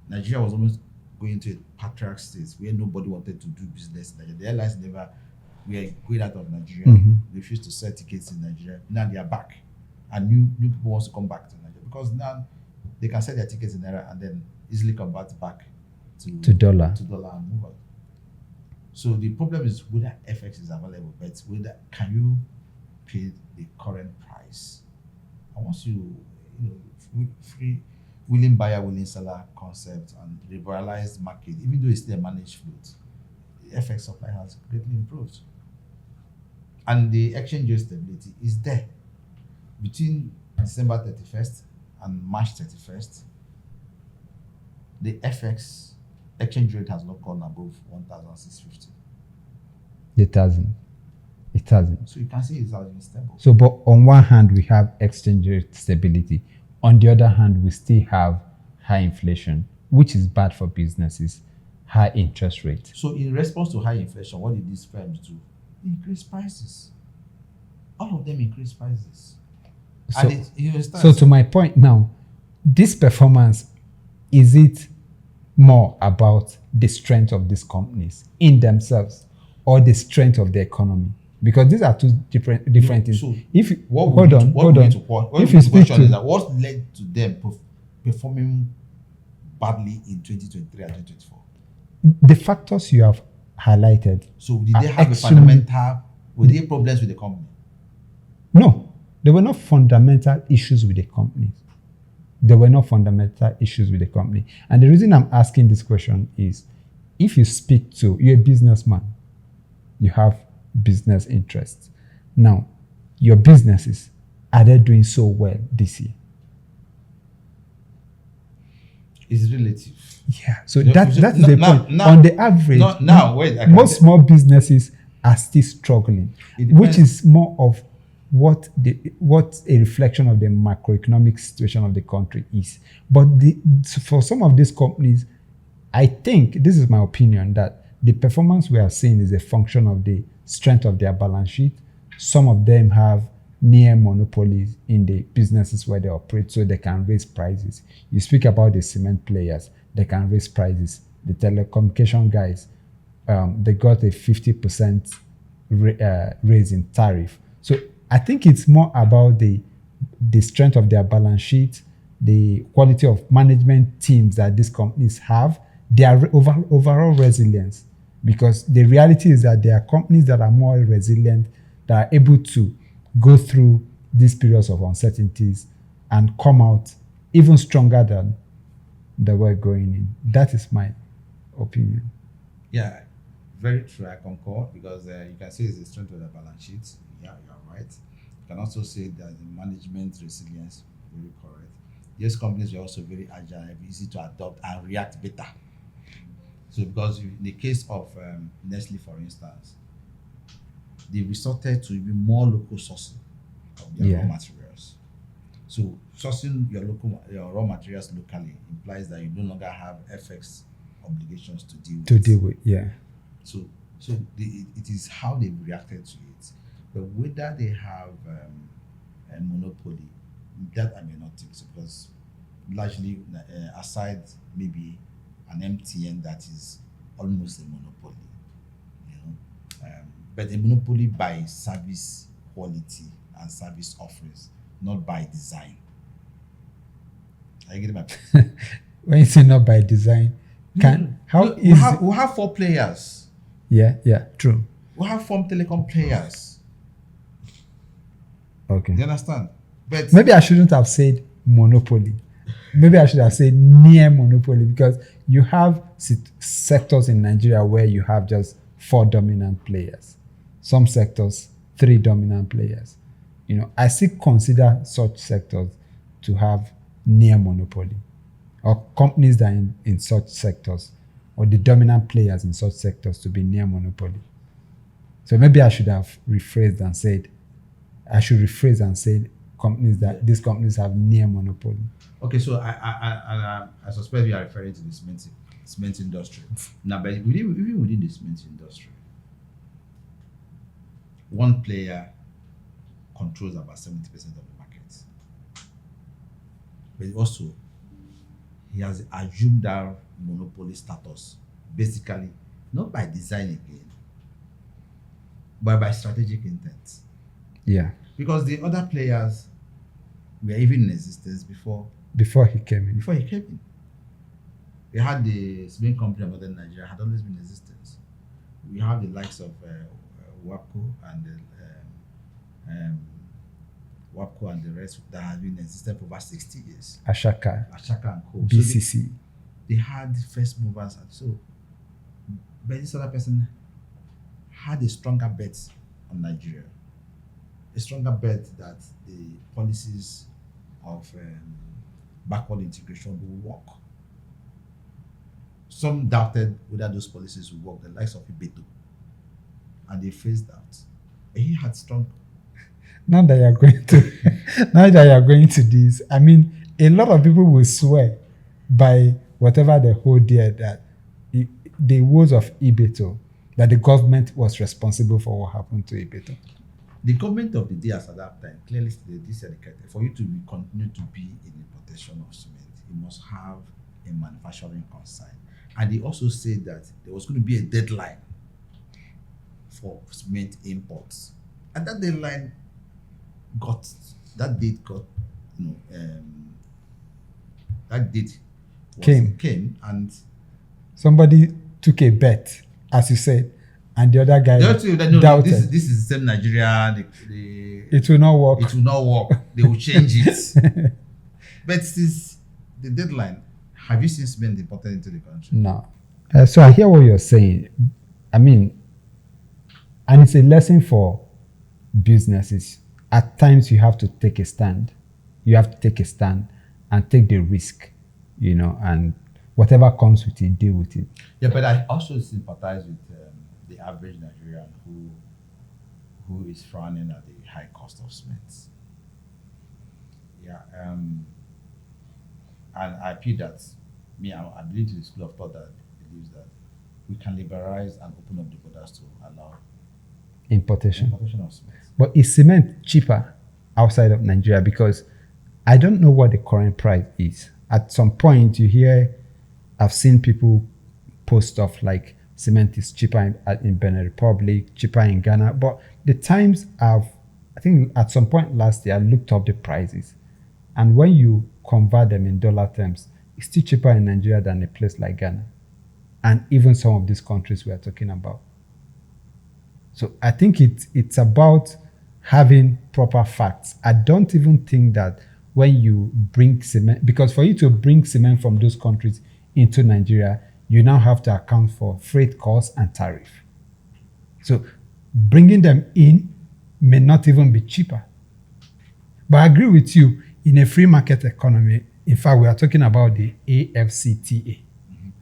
Nigeria was almost going to a patriarch state where nobody wanted to do business in Nigeria. The airlines never were going out of Nigeria, refused to sell tickets in Nigeria. Now they are back, and new people want to come back to Nigeria because now they can sell their tickets in Naira and then easily convert back to dollar and move on. So the problem is whether FX is available, but whether can you pay the current price. And once free willing buyer, willing seller concept and liberalized market, even though it's still a managed float, the FX supply has greatly improved. And the exchange rate stability is there. Between December 31st and March 31st, the FX exchange rate has not gone above 1,650. It hasn't. So you can see it's stable. So, but on one hand, we have exchange rate stability. On the other hand, we still have high inflation, which is bad for businesses, high interest rate. So in response to high inflation, what did these firms do? They increase prices. All of them increase prices. So to my point now, this performance, is it more about the strength of these companies in themselves or the strength of the economy? Because these are two different things. So if you, what hold on, if you speak to is that what led to them performing badly in 2023 and 2024? The factors you have highlighted. So did they have were there problems with the company? No, there were no fundamental issues with the companies. There were no fundamental issues with the company. And the reason I'm asking this question is, if you speak to, you're a businessman, you have business interests. Now, your businesses are they doing so well this year? It's relative. Yeah. So You know, that is the now- point. now- On the average, now, wait, I can most say- small businesses are still struggling, It which depends. is more of what a reflection of the macroeconomic situation of the country is. But for some of these companies, I think, this is my opinion, that the performance we are seeing is a function of the strength of their balance sheet. Some of them have near monopolies in the businesses where they operate, so they can raise prices. You speak about the cement players, they can raise prices. The telecommunication guys, they got a 50% raise in tariff. So I think it's more about the strength of their balance sheet, the quality of management teams that these companies have, their overall resilience. Because the reality is that there are companies that are more resilient, that are able to go through these periods of uncertainties and come out even stronger than they were going in. That is my opinion. Yeah, very true. I concur, because you can say it's the strength of the balance sheet. Yeah, you're right. You can also say that the management resilience, very correct. These companies were also very agile, easy to adopt and react better. So, because in the case of Nestle, for instance, they resorted to even more local sourcing of their raw materials. So, sourcing your raw materials locally implies that you no longer have FX obligations to deal with. Yeah. So it is how they've reacted to it. But whether they have a monopoly, that I may not think so, because largely, aside maybe an MTN that is almost a monopoly, you know, but a monopoly by service quality and service offerings, not by design. Are you getting my point? When you say not by design, we have 4 players. Yeah, true. We have 4 telecom players. Okay. Do you understand? But maybe I shouldn't have said monopoly. Maybe I should have said near monopoly, because you have sectors in Nigeria where you have just 4 dominant players. Some sectors, 3 dominant players. You know, I still consider such sectors to have near monopoly, or companies that are in such sectors, or the dominant players in such sectors to be near monopoly. So maybe I should have rephrased and said companies that these companies have near monopoly. Okay, so I suspect you are referring to the cement industry. Now, but even within the cement industry, one player controls about 70% of the market. But also, he has assumed that monopoly status, basically, not by design again, but by strategic intent. Yeah. Because the other players were even in existence before he came in. We had the cement company of Northern Nigeria had always been in existence. We have the likes of WAPCO and the rest that have been in existence for over 60 years. Ashaka and Co. BCC. So they had first movers, and so, but this other person had a stronger bet on Nigeria. A stronger bet that the policies of backward integration will work. Some doubted whether those policies would work, the likes of Ibeto, and they phased out. And he had strong. Now that you're going to this, I mean, a lot of people will swear by whatever they hold dear that the words of Ibeto, that the government was responsible for what happened to Ibeto. The government of the day at that time clearly stated this: for you to continue to be in importation of cement, you must have a manufacturing consign. And they also said that there was going to be a deadline for cement imports, and that deadline that date came, and somebody took a bet, as you said, and the other guy doubted. This is the same Nigeria. It will not work. It will not work. They will change it. But since the deadline, have you seen cement imported into the country? No. So I hear what you're saying. I mean, and it's a lesson for businesses at times you have to take a stand. You have to take a stand and take the risk, and whatever comes with it, deal with it. Yeah, but I also sympathize with the average Nigerian who is frowning at the high cost of cement. Yeah, and I feel that I believe to the school of thought that believes that we can liberalize and open up the borders to allow Importation. of cement. But is cement cheaper outside of Nigeria? Because I don't know what the current price is. At some point, I've seen people post stuff like cement is cheaper in Benin Republic, cheaper in Ghana. But the times I think at some point last year, I looked up the prices. And when you convert them in dollar terms, it's still cheaper in Nigeria than a place like Ghana. And even some of these countries we are talking about. So I think it's about having proper facts. I don't even think that when you bring cement, because for you to bring cement from those countries into Nigeria, you now have to account for freight costs and tariff. So bringing them in may not even be cheaper. But I agree with you, in a free market economy, in fact, we are talking about the AFCTA,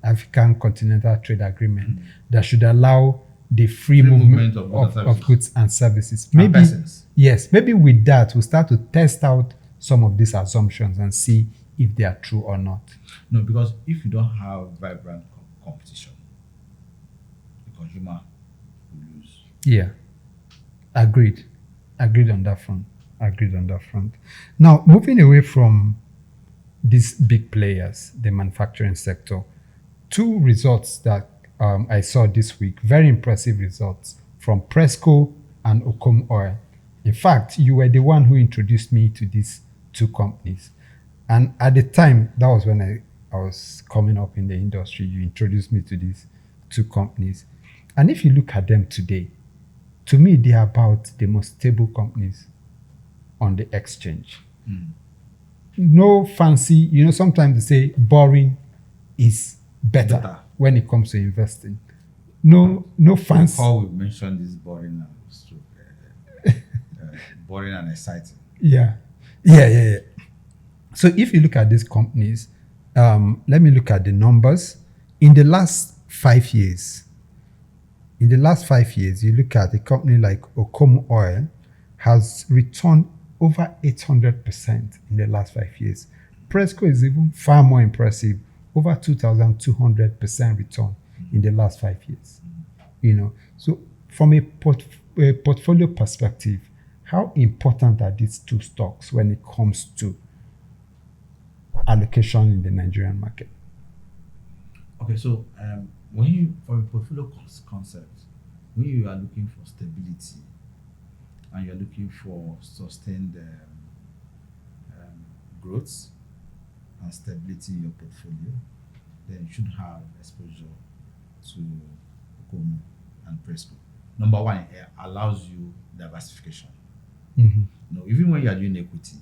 African Continental Trade Agreement, that should allow the free movement of goods and services. Maybe, yes, maybe with that, we'll start to test out some of these assumptions and see if they are true or not. No, because if you don't have vibrant competition, the consumer will lose. Yeah, agreed on that front. Now, moving away from these big players, the manufacturing sector, two results that I saw this week, very impressive results from Presco and Okomu Oil. In fact, you were the one who introduced me to these two companies. And at the time, that was when I was coming up in the industry, you introduced me to these two companies. And if you look at them today, to me, they are about the most stable companies on the exchange. No fancy, sometimes they say boring is better when it comes to investing. No fancy. Before we mentioned this boring and exciting. Yeah. So if you look at these companies, let me look at the numbers. In the last 5 years, you look at a company like Okomu Oil has returned over 800% in the last 5 years. Presco is even far more impressive, over 2,200% return in the last 5 years. So from a portfolio perspective, how important are these two stocks when it comes to allocation in the Nigerian market? Okay, so when you, from a portfolio concept, when you are looking for stability and you're looking for sustained growth and stability in your portfolio, then you should have exposure to Okomu and Presco. Number one, it allows you diversification. Even when you are doing equity,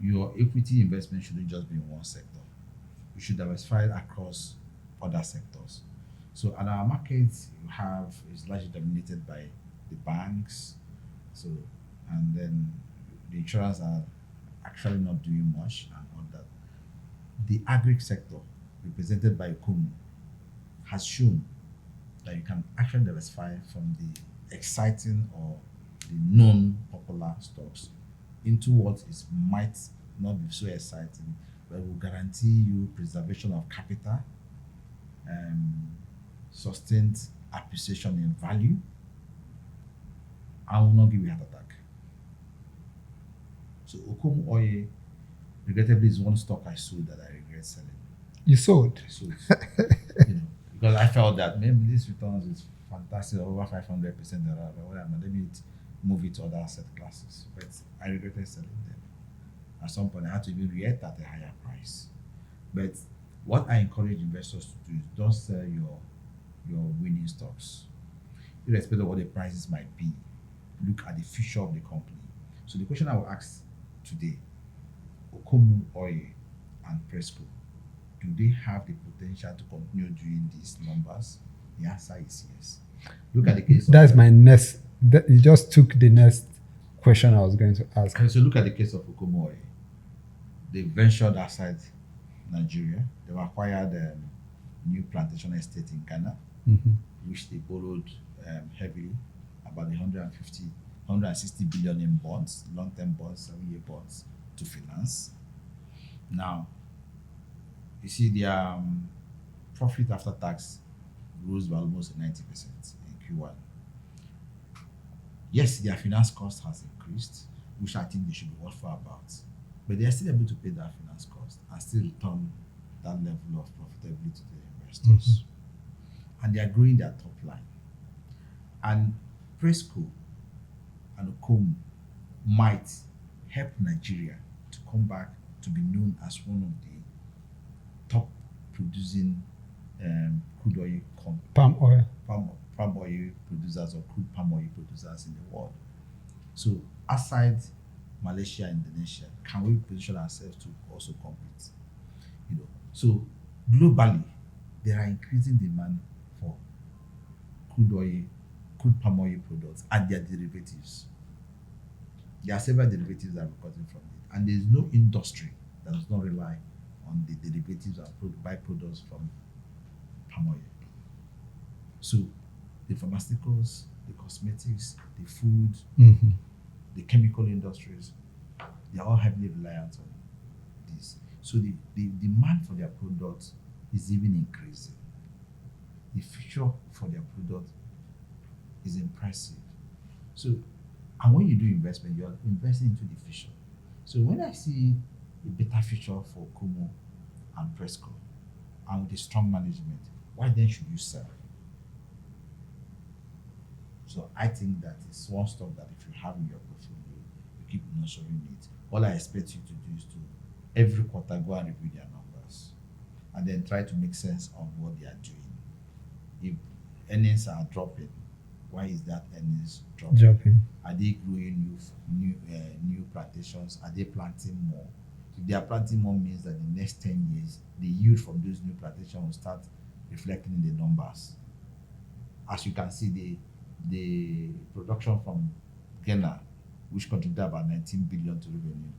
your equity investment shouldn't just be in one sector. You should diversify it across other sectors. So at our markets, is largely dominated by the banks. So, and then the insurance are actually not doing much and all that. The agri sector, represented by Okomu, has shown that you can actually diversify from the exciting or the non-popular stocks into what might not be so exciting, but will guarantee you preservation of capital, sustained appreciation in value, and will not give you a heart attack. So Okomu Oil, regrettably, is one stock I sold that I regret selling. You sold? I sold. Because I felt that maybe this returns is fantastic, over 500%. Let me move it to other asset classes. But I regretted selling them. At some point, I had to even re-enter at a higher price. But what I encourage investors to do is don't sell your winning stocks. Irrespective of what the prices might be, look at the future of the company. So the question I will ask today, Okomu Oil and Presco, do they have the potential to continue doing these numbers? The answer is yes. Look at the case. That's my next. You just took the next question I was going to ask. Okay, so look at the case of Okomu Oil. They ventured outside Nigeria. They acquired new plantation estate in Ghana, which they borrowed heavily, about 160 billion in bonds, long-term bonds, 7-year bonds to finance. Now, you see their profit after tax rose by almost 90% in Q1. Yes, their finance cost has increased, which I think they should be watchful about. But they are still able to pay that finance cost and still return that level of profitability to the investors. And they are growing their top line. And Presco and Okomu might help Nigeria to come back to be known as one of the top producing crude oil Palm oil. palm oil producers or crude palm oil producers in the world. So aside Malaysia and Indonesia, can we position ourselves to also compete? So globally, there are increasing demand for crude palm oil products and their derivatives. There are several derivatives that we're cutting from it, and there is no industry that does not rely on the derivatives and byproducts from palm oil. So the pharmaceuticals, the cosmetics, the food, the chemical industries, they are all heavily reliant on this. So the demand for their products is even increasing. The future for their product is impressive. So, and when you do investment, you are investing into the future. So when I see a better future for Okomu and Presco, and with a strong management, why then should you sell? So I think that it's one stock that if you have in your portfolio, you keep nurturing it. All I expect you to do is to every quarter go and review their numbers and then try to make sense of what they are doing. If earnings are dropping, why is that earnings dropping? Are they growing new plantations? Are they planting more? If they are planting more, means that in the next 10 years, the yield from those new plantations will start reflecting in the numbers. As you can see, the production from Ghana, which contributed about 19 billion to revenue,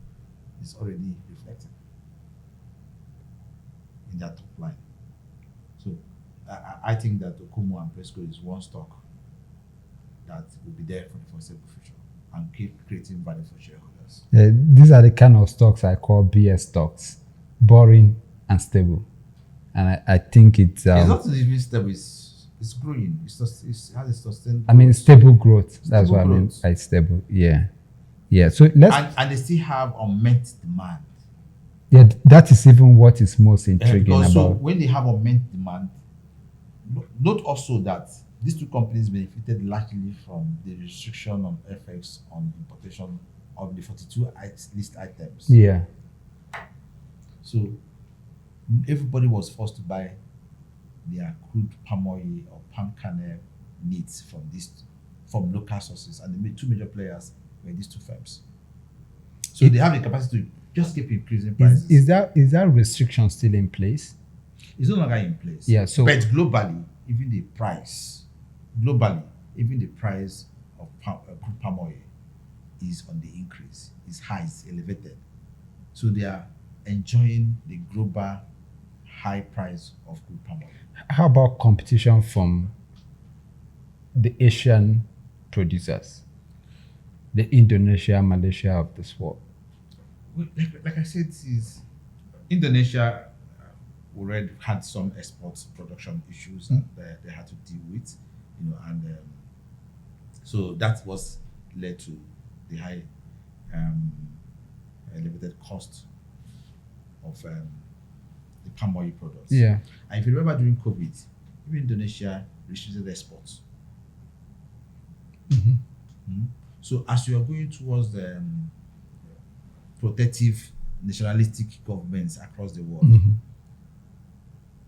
is already reflecting in their top line. So I think that Okomu and Presco is one stock that will be there for the foreseeable future and keep creating value for shareholders. These are the kind of stocks I call BS stocks, boring and stable. And I think it's not even stable. It's growing. It has a sustained growth. I mean, stable growth. That's what I mean by stable. Yeah. So and they still have unmet demand. Yeah, that is even what is most intriguing about. So when they have unmet demand, note also that these two companies benefited largely from the restriction on FX on importation of the 42 list items. Yeah. So everybody was forced to buy their crude palm oil or palm kernel needs from local sources, and the two major players were these two firms. So they have the capacity to just keep increasing prices. Is that restriction still in place? It's no longer in place. Yeah. So, but globally, even the price of crude palm oil is on the increase. It's high, it's elevated. So they are enjoying the global high price of crude palm oil. How about competition from the Asian producers, the Indonesia, Malaysia of this world? Well, like I said, Indonesia already had some export production issues that they had to deal with, and so that was led to the high elevated cost of the palm oil products. Yeah. And if you remember during COVID, even Indonesia restricted exports. So as you are going towards the protective nationalistic governments across the world,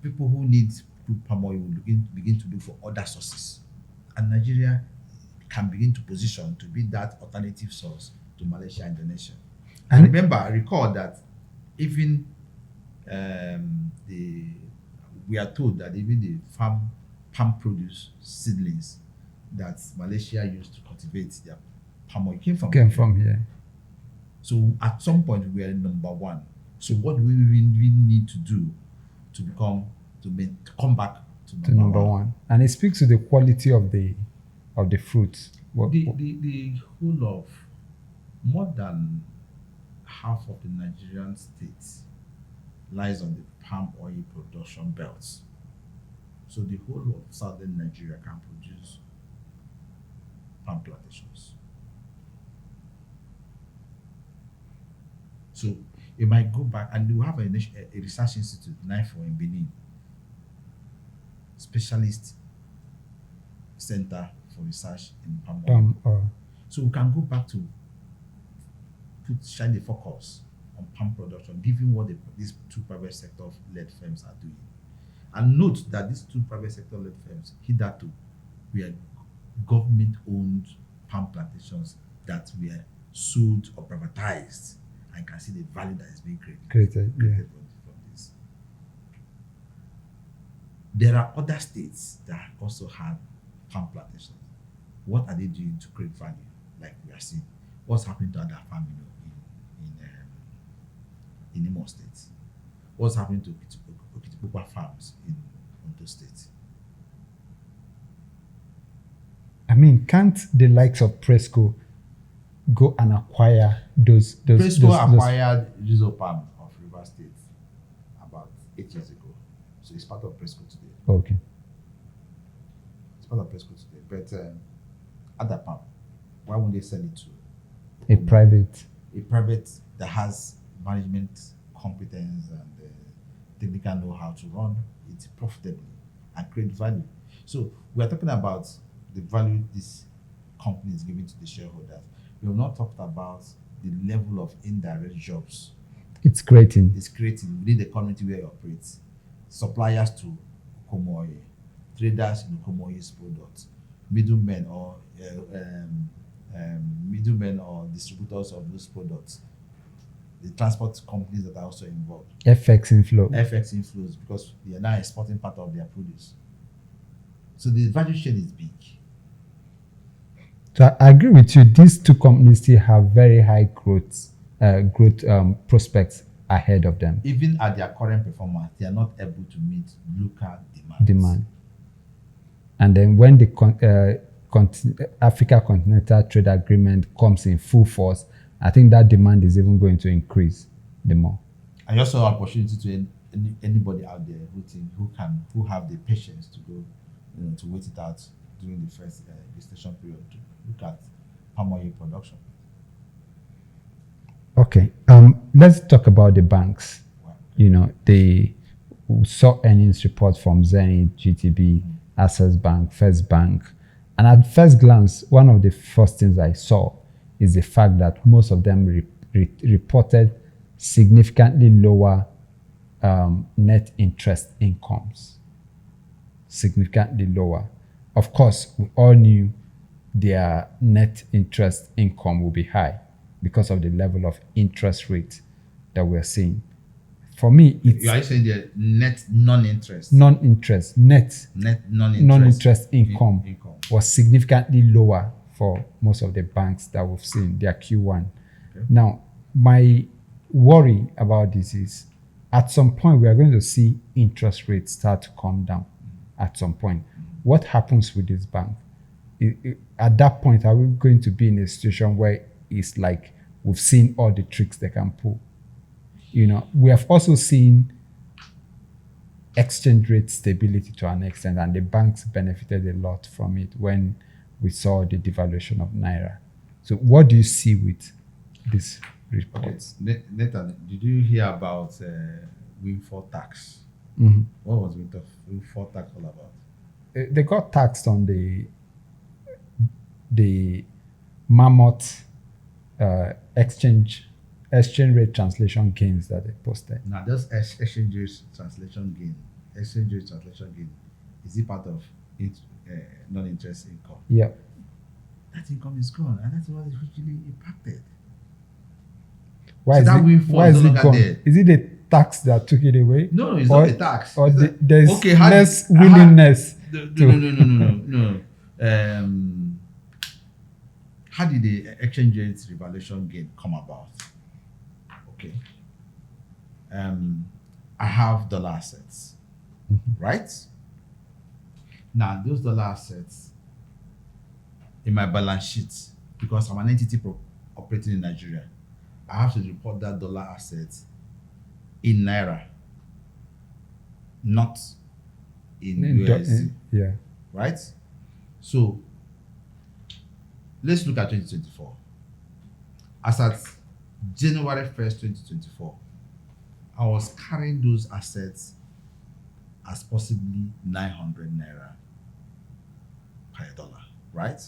people who need crude palm oil will begin to look for other sources, and Nigeria can begin to position to be that alternative source to Malaysia and Indonesia. And recall that even we are told that even the palm produce seedlings that Malaysia used to cultivate their palm oil came from. Came from here. So at some point we were number one. So what do we really need to do to come back to number one? And it speaks to the quality of the fruits. The whole of more than half of the Nigerian states lies on the palm oil production belts. So the whole of southern Nigeria can produce palm plantations. So it might go back, and we have a research institute, NIFO in Benin, specialist center for research in palm oil. So we can go back to shine the focus on palm production, given what these two private sector-led firms are doing. And note that these two private sector-led firms, hitherto, were government-owned palm plantations that were sold or privatized, and can see the value that is being created from this. There are other states that also have palm plantations. What are they doing to create value? Like we are seeing, what's happening to other farming in Imo State? What's happening to Okitipupa farms in Ondo State? I mean, can't the likes of Presco go and acquire those? Presco acquired Rizzo Palm of River State about 8 years ago. So it's part of Presco today. Okay. It's part of Presco today. But other palm, why won't they sell it to a private that has management competence and technical know-how to run it profitably and create value? So we are talking about the value this company is giving to the shareholders. We have not talked about the level of indirect jobs it's creating within the community where it operates. Suppliers to Okomu Oil, traders in Okomu Oil's products, middlemen or distributors of those products, the transport companies that are also involved. FX inflows, because they are now exporting part of their produce. So the value chain is big. So I agree with you. These two companies still have very high growth prospects ahead of them. Even at their current performance, they are not able to meet local demand. And then when the Africa Continental Trade Agreement comes in full force, I think that demand is even going to increase the more. And you also have opportunity to anybody out there who have the patience to go, to wait it out during the first gestation period to look at palm oil production. Okay, let's talk about the banks. Wow. They saw earnings reports from Zenith, GTB, Access Bank, First Bank, and at first glance, one of the first things I saw is the fact that most of them reported significantly lower net interest incomes. Significantly lower. Of course, we all knew their net interest income will be high because of the level of interest rate that we're seeing. For me, it's... You are saying the net non-interest? Net non-interest income was significantly lower for most of the banks that we've seen, their Q1. Okay. Now, my worry about this is, at some point, we are going to see interest rates start to come down at some point. What happens with this bank? At that point, are we going to be in a situation where it's like we've seen all the tricks they can pull? We have also seen exchange rate stability to an extent, and the banks benefited a lot from it when we saw the devaluation of Naira. So what do you see with this report? Okay. Nathan, did you hear about windfall tax? Mm-hmm. What was windfall tax all about? They got taxed on the mammoth exchange rate translation gains that they posted. Now, those exchange rate translation gain, is it part of non-interest income? Yeah. That income is gone, and that's what is hugely impacted. Why is it gone? There. Is it the tax that took it away? No, it's not a tax. Or there's less willingness No. how did the exchange rate revaluation gain come about? Okay. I have dollar assets, right? Now, those dollar assets in my balance sheet, because I'm an entity operating in Nigeria, I have to report that dollar asset in Naira, not in USD, yeah. right? So, let's look at 2024. As at January 1st, 2024, I was carrying those assets as possibly 900 Naira per dollar, right?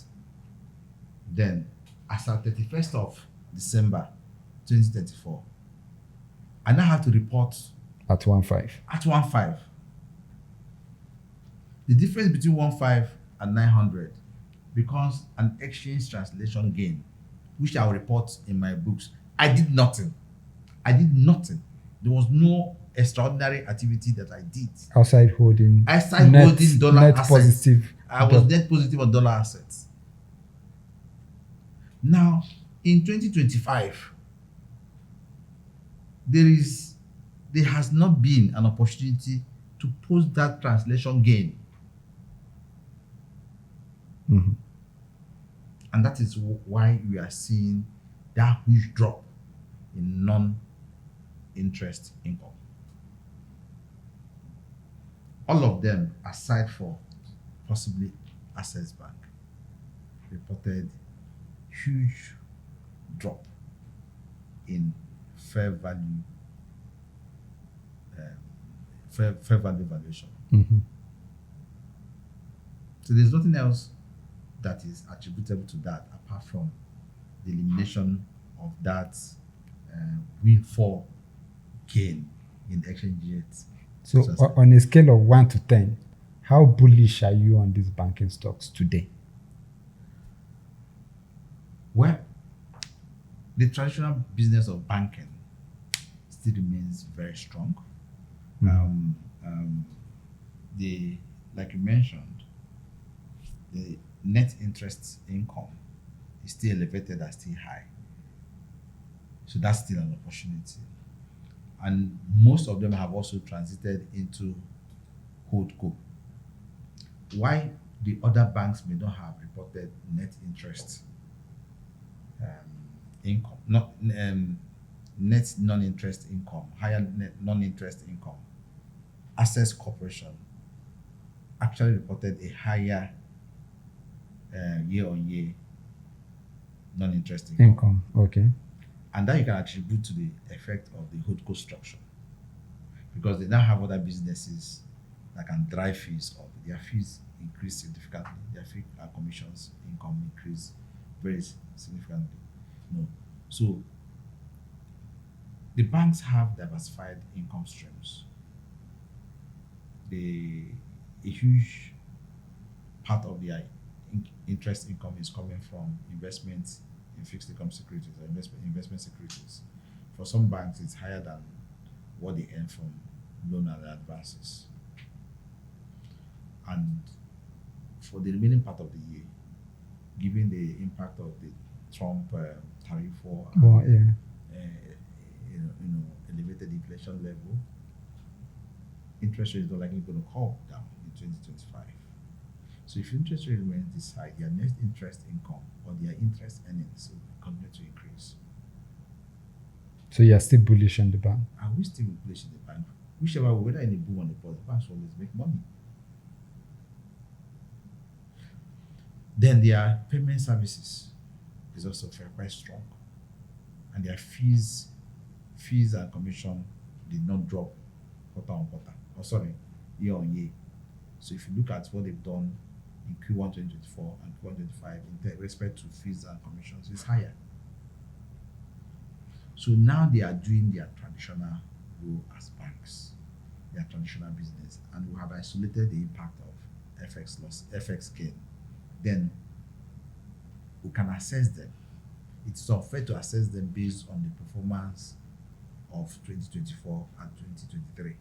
Then, as at 31st of December 2024, I now have to report At 1.5. at 1.5. The difference between 1.5 and 900 becomes an exchange translation gain, which I will report in my books. I did nothing. There was no extraordinary activity that I did. Outside holding. I started holding dollar net assets. Positive. I was net positive on dollar assets. Now, in 2025, there has not been an opportunity to post that translation gain. Mm-hmm. And that is why we are seeing that huge drop in non-interest income. All of them, aside for possibly Access Bank, reported huge drop in fair value valuation. Mm-hmm. So there's nothing else that is attributable to that apart from the elimination of that windfall gain in exchange rates. So on a scale of 1 to 10, how bullish are you on these banking stocks today? Well, the traditional business of banking still remains very strong. Like you mentioned, the net interest income is still elevated and still high. So that's still an opportunity. And most of them have also transited into holdco. Why the other banks may not have reported net interest income, net non-interest income, higher net non-interest income. Access Corporation actually reported a higher year-on-year non-interest income. Okay. And that you can attribute to the effect of the holdco structure, because they now have other businesses that can drive fees up. Their fees increase significantly. Their fee and commissions income increase very significantly. No. So the banks have diversified income streams. A huge part of their interest income is coming from investments in fixed income securities or investment securities. For some banks, it's higher than what they earn from loan and advances. And for the remaining part of the year, given the impact of the Trump tariff war and elevated inflation level, interest rates are likely going to come down in 2025. So if interest rate remains this high, their net interest income or their interest earnings will continue to increase. So you are still bullish on the bank? Are we still bullish in the bank? Whichever, whether in a boom or a bust, the banks always make money. Then their payment services is also quite strong. And their fees and commission did not drop year on year. So if you look at what they've done in Q1 2024 and Q1 2025 in respect to fees and commissions, it's higher. So now they are doing their traditional role as banks, their traditional business, and we have isolated the impact of FX loss, FX gain. Then we can assess them. It's unfair to assess them based on the performance of 2024 and 2023.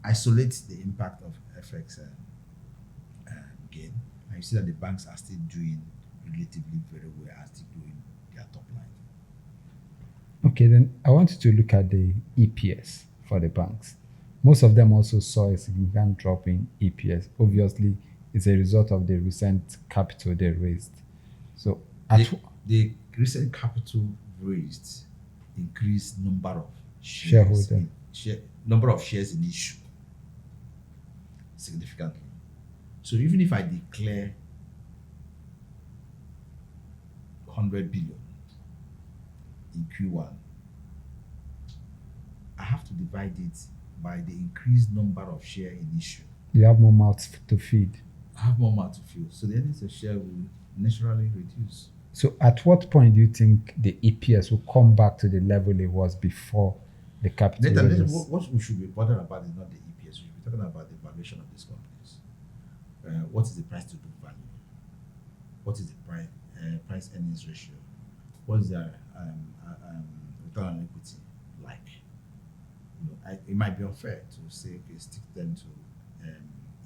Isolate the impact of FX gain, and you see that the banks are still doing relatively very well and still growing their top line. Okay, then I want you to look at the EPS for the banks. Most of them also saw a significant drop in EPS. Obviously, it's a result of the recent capital they raised. So, The recent capital raised increased number of Shareholder. number of shares in issue significantly. So even if I declare 100 billion in Q1, I have to divide it by the increased number of share in issue. you have more mouths to feed. I have more mouth to fill, so the earnings per share will naturally reduce. So, at what point do you think the EPS will come back to the level it was before the capital Later, raises? what we should be bothered about is not the EPS. We should be talking about the valuation of these companies. What is the price to book value? What is the price earnings ratio? What is their return on equity like? It might be unfair to say, okay, stick them to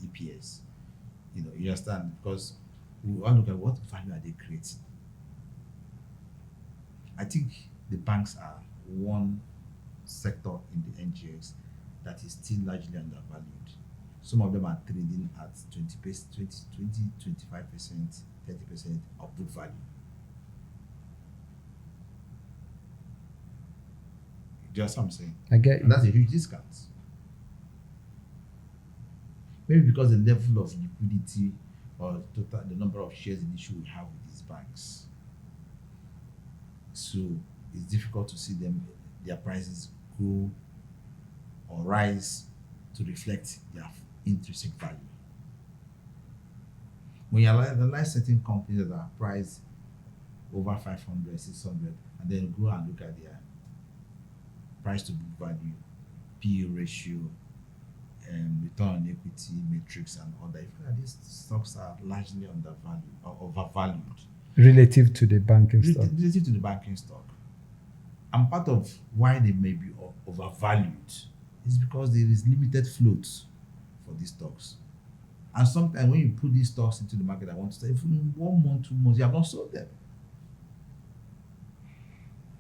EPS. You understand? Because we all look at what value are they creating. I think the banks are one sector in the NGX that is still largely undervalued. Some of them are trading at 20, 25%, 30% of book value. Do you understand what I'm saying? I get And that's a huge discount. Maybe because the level of liquidity or the number of shares in issue we have with these banks. So it's difficult to see their prices go or rise to reflect their intrinsic value. When you analyze certain companies that are priced over 500, 600, and then go and look at their price to book value, PE ratio, return on equity metrics, and all that, these stocks are largely undervalued or overvalued. relative to the banking stock. Relative to the banking stock. And part of why they may be overvalued is because there is limited float for these stocks. And sometimes when you put these stocks into the market, I want to say, if in 1 month, 2 months, you have not sold them.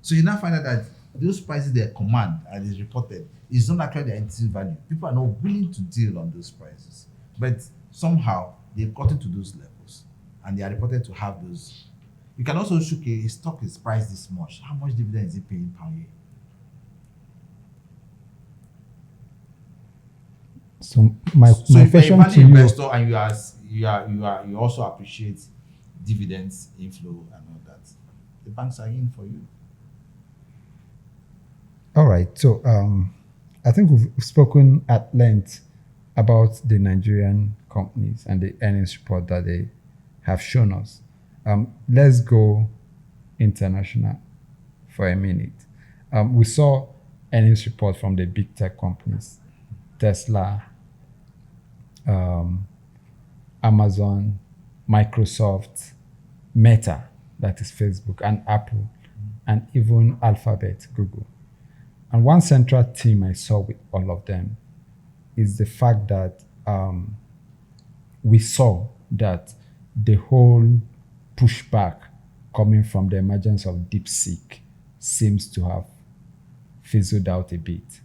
So you now find out that those prices they command and is reported is not actually their intrinsic value. People are not willing to deal on those prices. But somehow they've gotten to those levels and they are reported to have those. You can also show a stock is priced this much. How much dividend is it paying per year? So my So if you're a question value to you, investor and you also appreciate dividends inflow and all that, the banks are in for you. all right. So I think we've spoken at length about the Nigerian companies and the earnings report that they have shown us. Let's go international for a minute. We saw earnings report from the big tech companies, Tesla, Amazon, Microsoft, Meta, that is Facebook, and Apple, and even Alphabet, Google. And one central theme I saw with all of them is the fact that we saw that the whole pushback coming from the emergence of DeepSeek seems to have fizzled out a bit.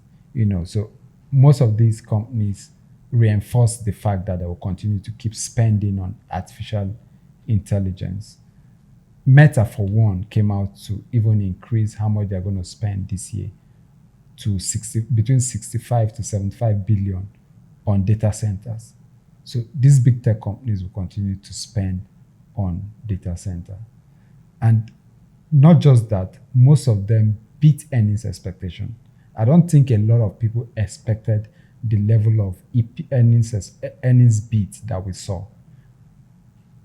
So most of these companies reinforce the fact that they will continue to keep spending on artificial intelligence. Meta, for one, came out to even increase how much they're going to spend this year to between 65 to 75 billion on data centers. So these big tech companies will continue to spend on data center. And not just that, most of them beat earnings expectation. I don't think a lot of people expected the level of earnings beat that we saw.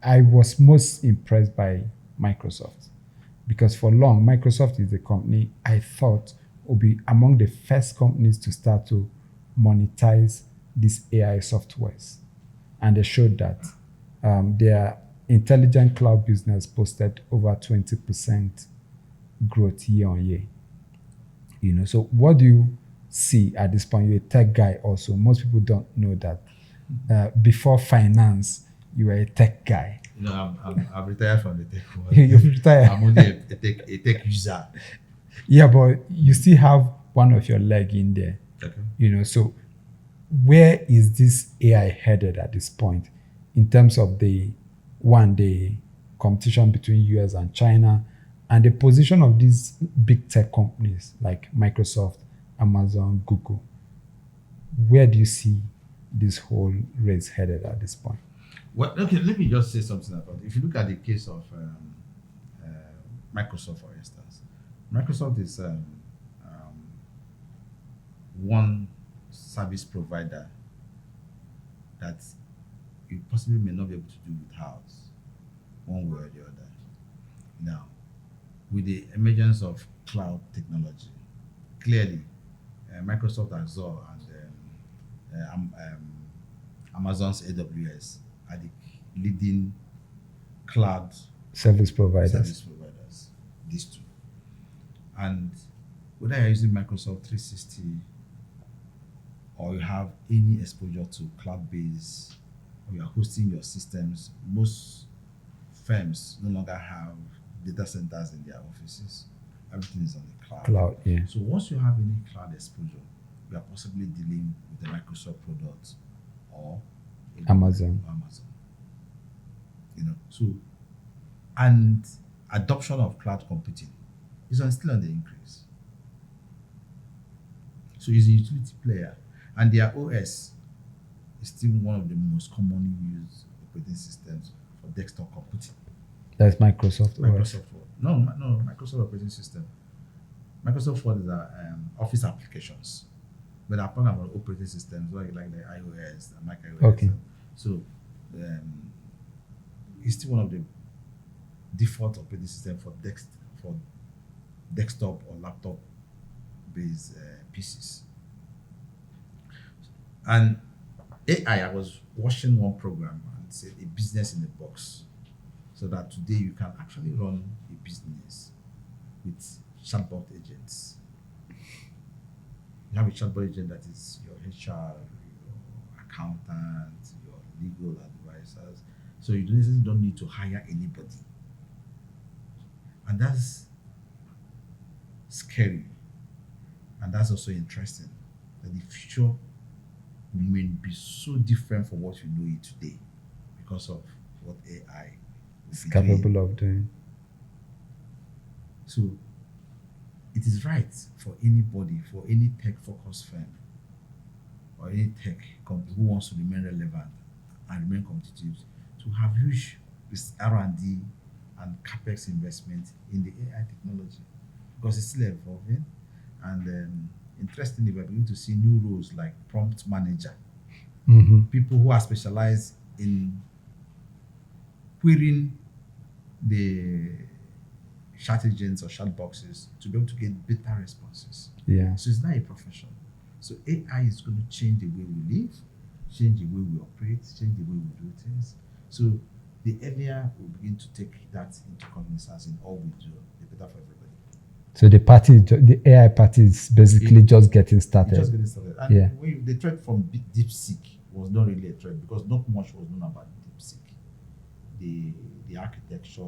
I was most impressed by Microsoft because for long, Microsoft is the company I thought would be among the first companies to start to monetize these AI softwares. And they showed that their intelligent cloud business posted over 20% growth year on year. So what do you see at this point? You're a tech guy also. Most people don't know that before finance, you are a tech guy. I'm retired from the tech world. You've retired. I'm only a tech user. Yeah, but you still have one of your leg in there. Okay. So where is this AI headed at this point in terms of the competition between US and China and the position of these big tech companies like Microsoft, Amazon, Google? Where do you see this whole race headed at this point? Well, okay, let me just say something about it. If you look at the case of Microsoft, for instance, Microsoft is one service provider that you possibly may not be able to do without, one way or the other. Now, with the emergence of cloud technology, clearly Microsoft Azure and Amazon's AWS are the leading cloud service providers. These two. And whether you're using Microsoft 360 or you have any exposure to cloud-based, or you're hosting your systems, most firms no longer have data centers in their offices. Everything is on the cloud. Yeah. So once you have any cloud exposure, you are possibly dealing with the Microsoft product or Amazon. So, and adoption of cloud computing is still on the increase. So it's a utility player, and their OS is still one of the most commonly used operating systems for desktop computing. That's Microsoft Word. No, Microsoft operating system. Microsoft Word is Office applications, but I'm talking about operating systems like the iOS, the Mac iOS. Okay. So it's still one of the default operating system for desktop or laptop based PCs. And AI, I was watching one program and said a business in a box, so that today you can actually run a business with chatbot agents. You have a chatbot agent that is your HR, your accountant, your legal advisors. So you don't need to hire anybody. And that's scary. And that's also interesting. That the future may be so different from what you know it today because of what AI is capable of doing. So it is right for anybody, for any tech-focused firm or any tech company who wants to remain relevant and remain competitive to have huge R&D and capex investment in the AI technology because it's still evolving. And interestingly, we're beginning to see new roles like prompt manager, people who are specialized in querying the chat agents or chat boxes to be able to get better responses. Yeah. So it's not a profession. So AI is going to change the way we live, change the way we operate, change the way we do things. So the earlier we begin to take that into cognizance in all we do, the better for everybody. So the AI party is basically just getting started. And the threat from DeepSeek was not really a threat because not much was known about DeepSeek. The architecture,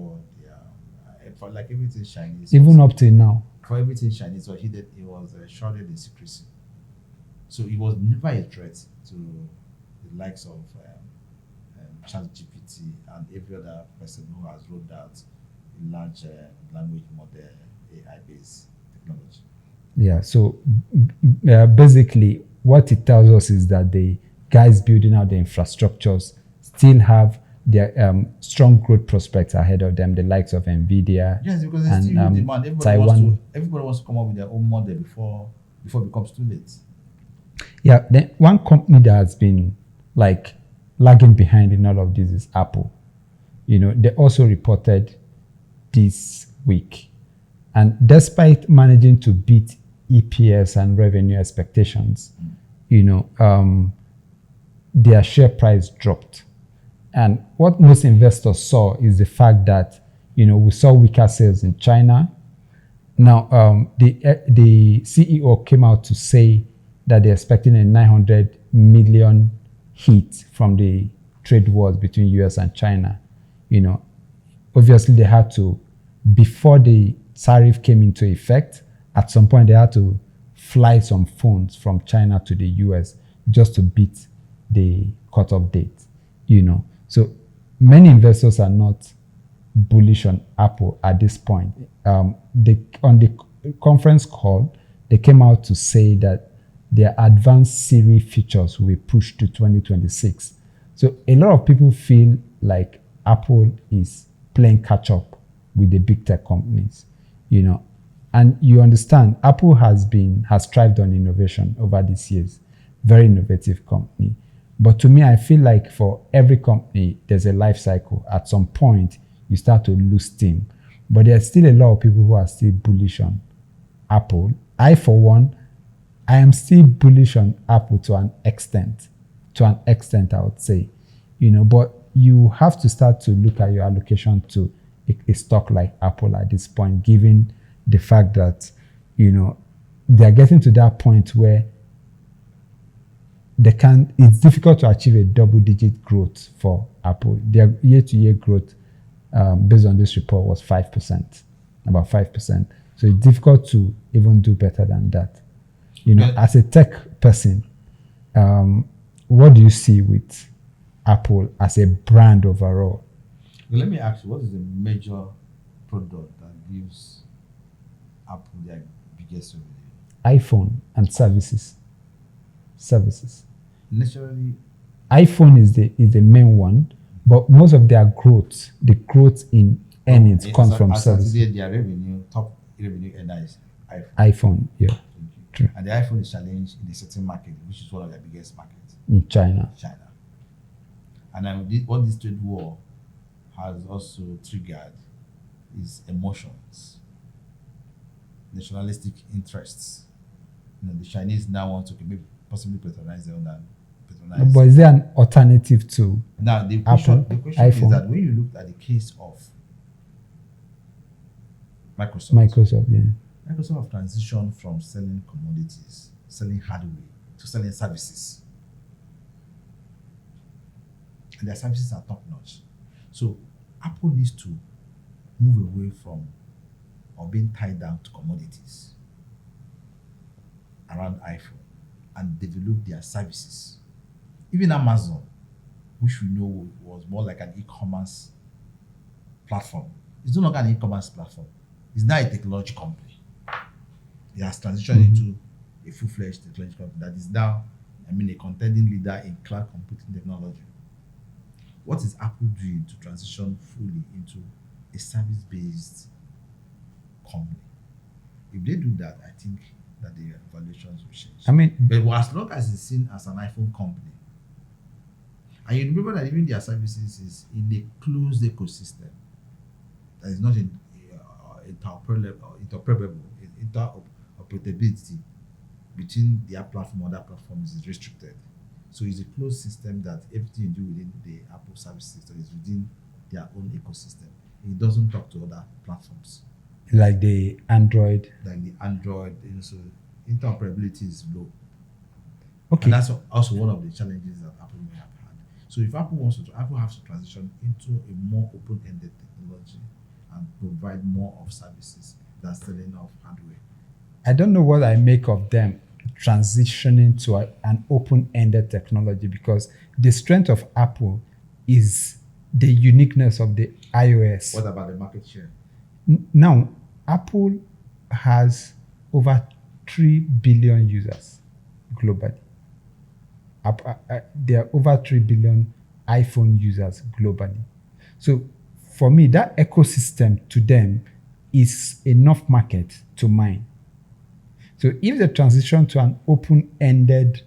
for like everything Chinese. Even up till now. For everything Chinese, it was shrouded in secrecy. So it was never a threat to the likes of ChatGPT and every other person who has rolled out a large language model AI-based technology. Yeah, so basically what it tells us is that the guys building out the infrastructures still have their strong growth prospects ahead of them, the likes of NVIDIA. Yes, because there's still huge demand. Everybody wants to come up with their own model before it becomes too late. Yeah, then one company that has been like lagging behind in all of this is Apple. They also reported this week. And despite managing to beat EPS and revenue expectations, their share price dropped. And what most investors saw is the fact that, we saw weaker sales in China. Now, the CEO came out to say that they're expecting a $900 million hit from the trade wars between US and China, obviously they had to, before the tariff came into effect, at some point they had to fly some phones from China to the US just to beat the cutoff date, So many investors are not bullish on Apple at this point. On the conference call, they came out to say that their advanced Siri features will be pushed to 2026. So a lot of people feel like Apple is playing catch up with the big tech companies, And you understand, Apple has thrived on innovation over these years. Very innovative company. But to me, I feel like for every company, there's a life cycle. At some point, you start to lose steam. But there's still a lot of people who are still bullish on Apple. I, for one, I am still bullish on Apple to an extent. To an extent, I would say. But you have to start to look at your allocation to a stock like Apple at this point, given the fact that, they're getting to that point where it's difficult to achieve a double-digit growth for Apple. Their year-to-year growth, based on this report, was 5%, about 5%. So it's difficult to even do better than that. As a tech person, what do you see with Apple as a brand overall? Well, let me ask you, what is the major product that gives Apple their biggest revenue? iPhone and services. Naturally, iPhone is the main one, but most of their growth, the growth in earnings, comes from services. Their revenue, top revenue earner is iPhone. iPhone, yeah. True. And the iPhone is challenged in a certain market, which is one of their biggest markets. In China. And what this trade war has also triggered is emotions, nationalistic interests. The Chinese now want to maybe possibly patronize their own patronize. But is there an alternative to now the Apple, question iPhone? Is that when you look at the case of Microsoft, Microsoft have transitioned from selling commodities, selling hardware, to selling services. And their services are top notch. So Apple needs to move away from or being tied down to commodities around iPhone and develop their services. Even Amazon, which we know was more like an e-commerce platform, it's no longer an e-commerce platform. It's now a technology company. It has transitioned into a full-fledged technology company that is now, a contending leader in cloud computing technology. What is Apple doing to transition fully into a service-based company? If they do that, I think that the valuations will change. But as long as it's seen as an iPhone company, and you remember that even their services is in a closed ecosystem that is not interoperability between their platform and other platforms is restricted. So it's a closed system that everything you do within the Apple services is within their own ecosystem. It doesn't talk to other platforms. Like the Android. So interoperability is low. Okay. And that's also one of the challenges that Apple may have had. So if Apple has to transition into a more open-ended technology and provide more of services than selling of hardware. I don't know what I make of them transitioning to an open-ended technology, because the strength of Apple is the uniqueness of the iOS. What about the market share? Now, Apple has over 3 billion users globally. There are over 3 billion iPhone users globally. So for me, that ecosystem to them is enough market to mine. So if they transition to an open-ended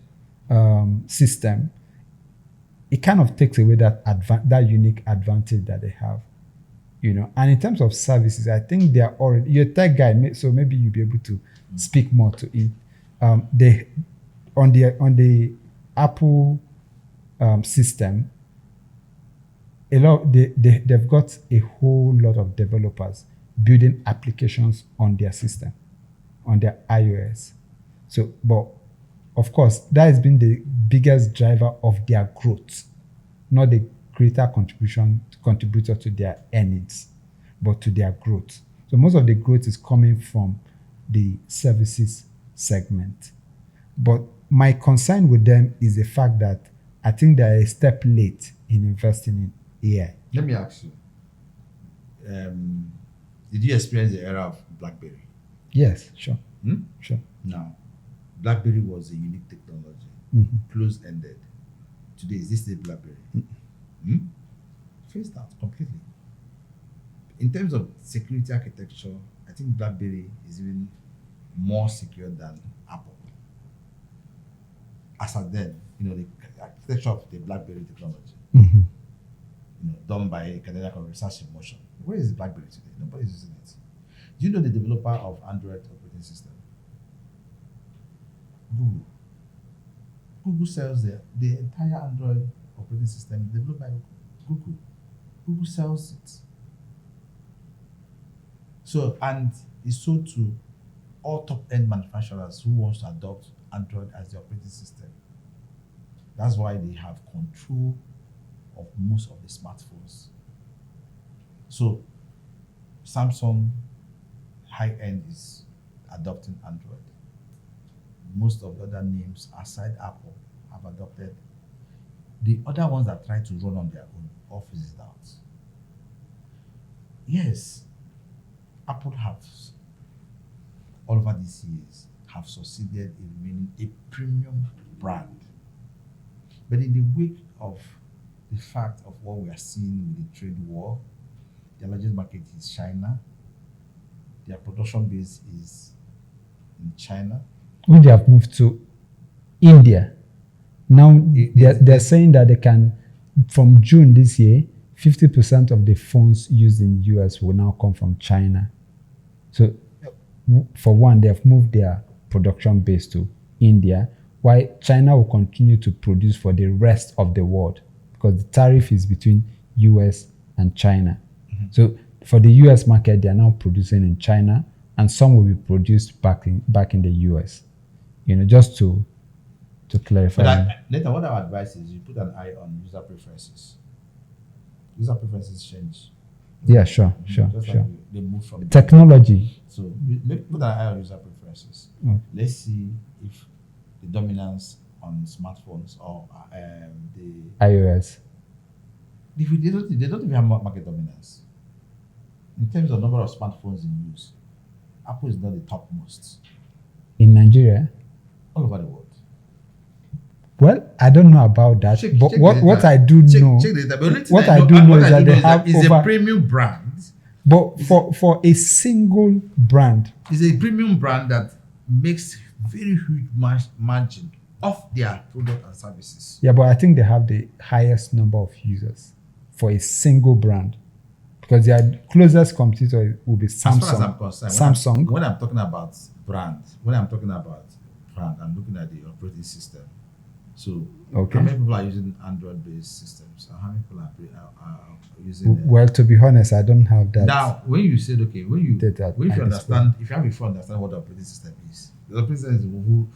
system, it kind of takes away that unique advantage that they have, And in terms of services, I think they are already. You're a tech guy, so maybe you'll be able to speak more to it. They on the Apple system, they've got a whole lot of developers building applications on their system, on their iOS. But of course, that has been the biggest driver of their growth, not the greater contributor to their earnings, but to their growth. So most of the growth is coming from the services segment. But my concern with them is the fact that I think they are a step late in investing in AI. Let me ask you, did you experience the era of BlackBerry? Yes, sure. Sure. Now, BlackBerry was a unique technology, closed-ended. Today, is this the BlackBerry? Phased out completely. In terms of security architecture, I think BlackBerry is even more secure than Apple. As at then, the architecture of the BlackBerry technology, done by a Canadian research in motion. Where is BlackBerry today? Nobody's using it. Do you know the developer of Android operating system? Google. Google sells the entire Android operating system developed by Google. Google sells it. So, and it's sold to all top-end manufacturers who want to adopt Android as the operating system. That's why they have control of most of the smartphones. So, Samsung high-end is adopting Android. Most of the other names aside Apple have adopted. The other ones that try to run on their own all fizzled out. Yes, Apple has, all over these years, have succeeded in remaining a premium brand. But in the wake of the fact of what we are seeing with the trade war, their largest market is China. Their production base is in China. When they have moved to India, now they're saying that they can, from June this year, 50% of the phones used in the US will now come from China. So, for one, they have moved their production base to India, while China will continue to produce for the rest of the world because the tariff is between US and China. So, for the US market, they are now producing in China, and some will be produced back in the US. Just to clarify. But Nathan, what I would advise is you put an eye on user preferences. User preferences change. Yeah, sure. Like they move from technology. So put an eye on user preferences. Let's see if the dominance on smartphones or the iOS. They don't even have market dominance. In terms of number of smartphones in use, Apple is not the topmost. In Nigeria? All over the world. Well, I don't know about that, but what I do know, what I do know is that they have over a premium brand. But for a single brand, it's a premium brand that makes very huge margin off their product and services. Yeah, but I think they have the highest number of users for a single brand because their closest competitor will be Samsung. As far as I'm concerned, Samsung. When I'm talking about brand, I'm looking at the operating system. So, how many people are using Android-based systems? And how many people are using? Well, to be honest, I don't have that. Now, when you said if you have a full understand what the operating system is, the operating system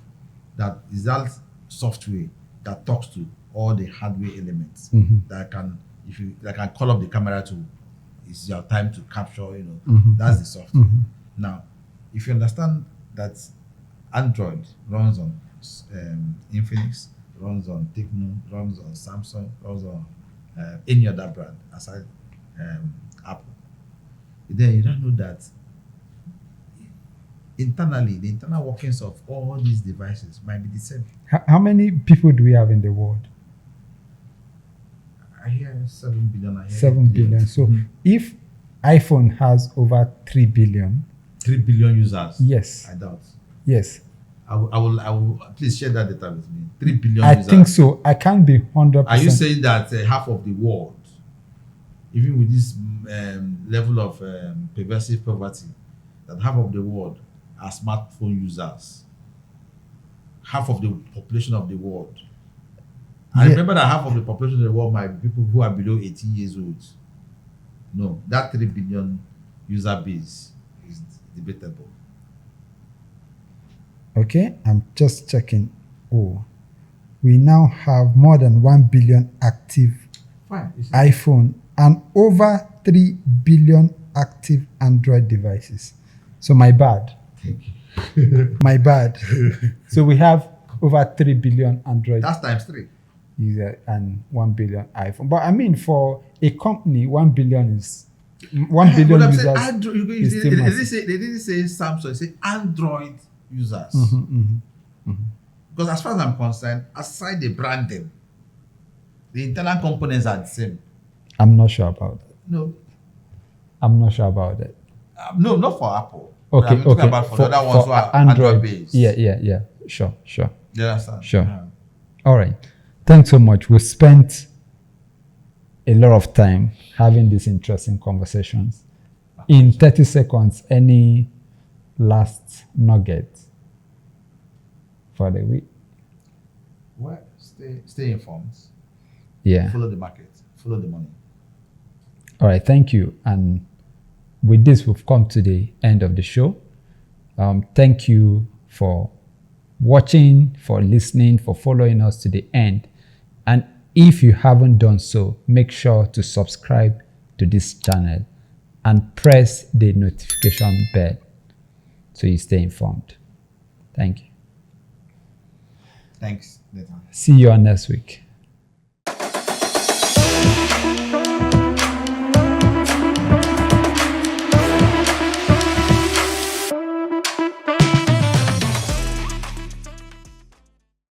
is that software that talks to all the hardware elements that can call up the camera to. It's your time to capture. That's the software. Now, if you understand that Android runs on Infinix, runs on Tecno, runs on Samsung, runs on any other brand aside Apple, then you don't know that internally, the internal workings of all these devices might be the same. How many people do we have in the world? I hear 7 billion. 7 billion. So if iPhone has over 3 billion. 3 billion users? Yes. I doubt. Yes. I will please share that data with me. 3 billion users. I think so. I can't be 100%. Are you saying that half of the world, even with this level of pervasive poverty, that half of the world are smartphone users? Half of the population of the world. I remember that half of the population of the world might be people who are below 18 years old. No, that 3 billion user base is debatable. Okay, I'm just checking. We now have more than 1 billion active Fine. iPhone, and over 3 billion active Android devices. So my bad. Thank you. My bad. So we have over 3 billion Android That's times 3. user and 1 billion iPhone. But I mean, for a company, 1 billion is 1 billion But I'm users. saying Android, is still massive. they didn't say Samsung, they say Android users. Because as far as I'm concerned, aside the branding, the internal components are the same. I'm not sure about that. No, I'm not sure about that. no, not for Apple. Okay, I'm talking okay. about for the other ones who are Android based. Yeah. Sure. You understand? Sure. Yeah. All right. Thanks so much. We spent a lot of time having these interesting conversations. In 30 seconds, any last nugget for the week? Well, stay informed. Yeah. Follow the market. Follow the money. All right. Thank you. And with this, we've come to the end of the show. Thank you for watching, for listening, for following us to the end. And if you haven't done so, make sure to subscribe to this channel and press the notification bell so you stay informed. Thank you. Thanks, Nathan. See you on next week.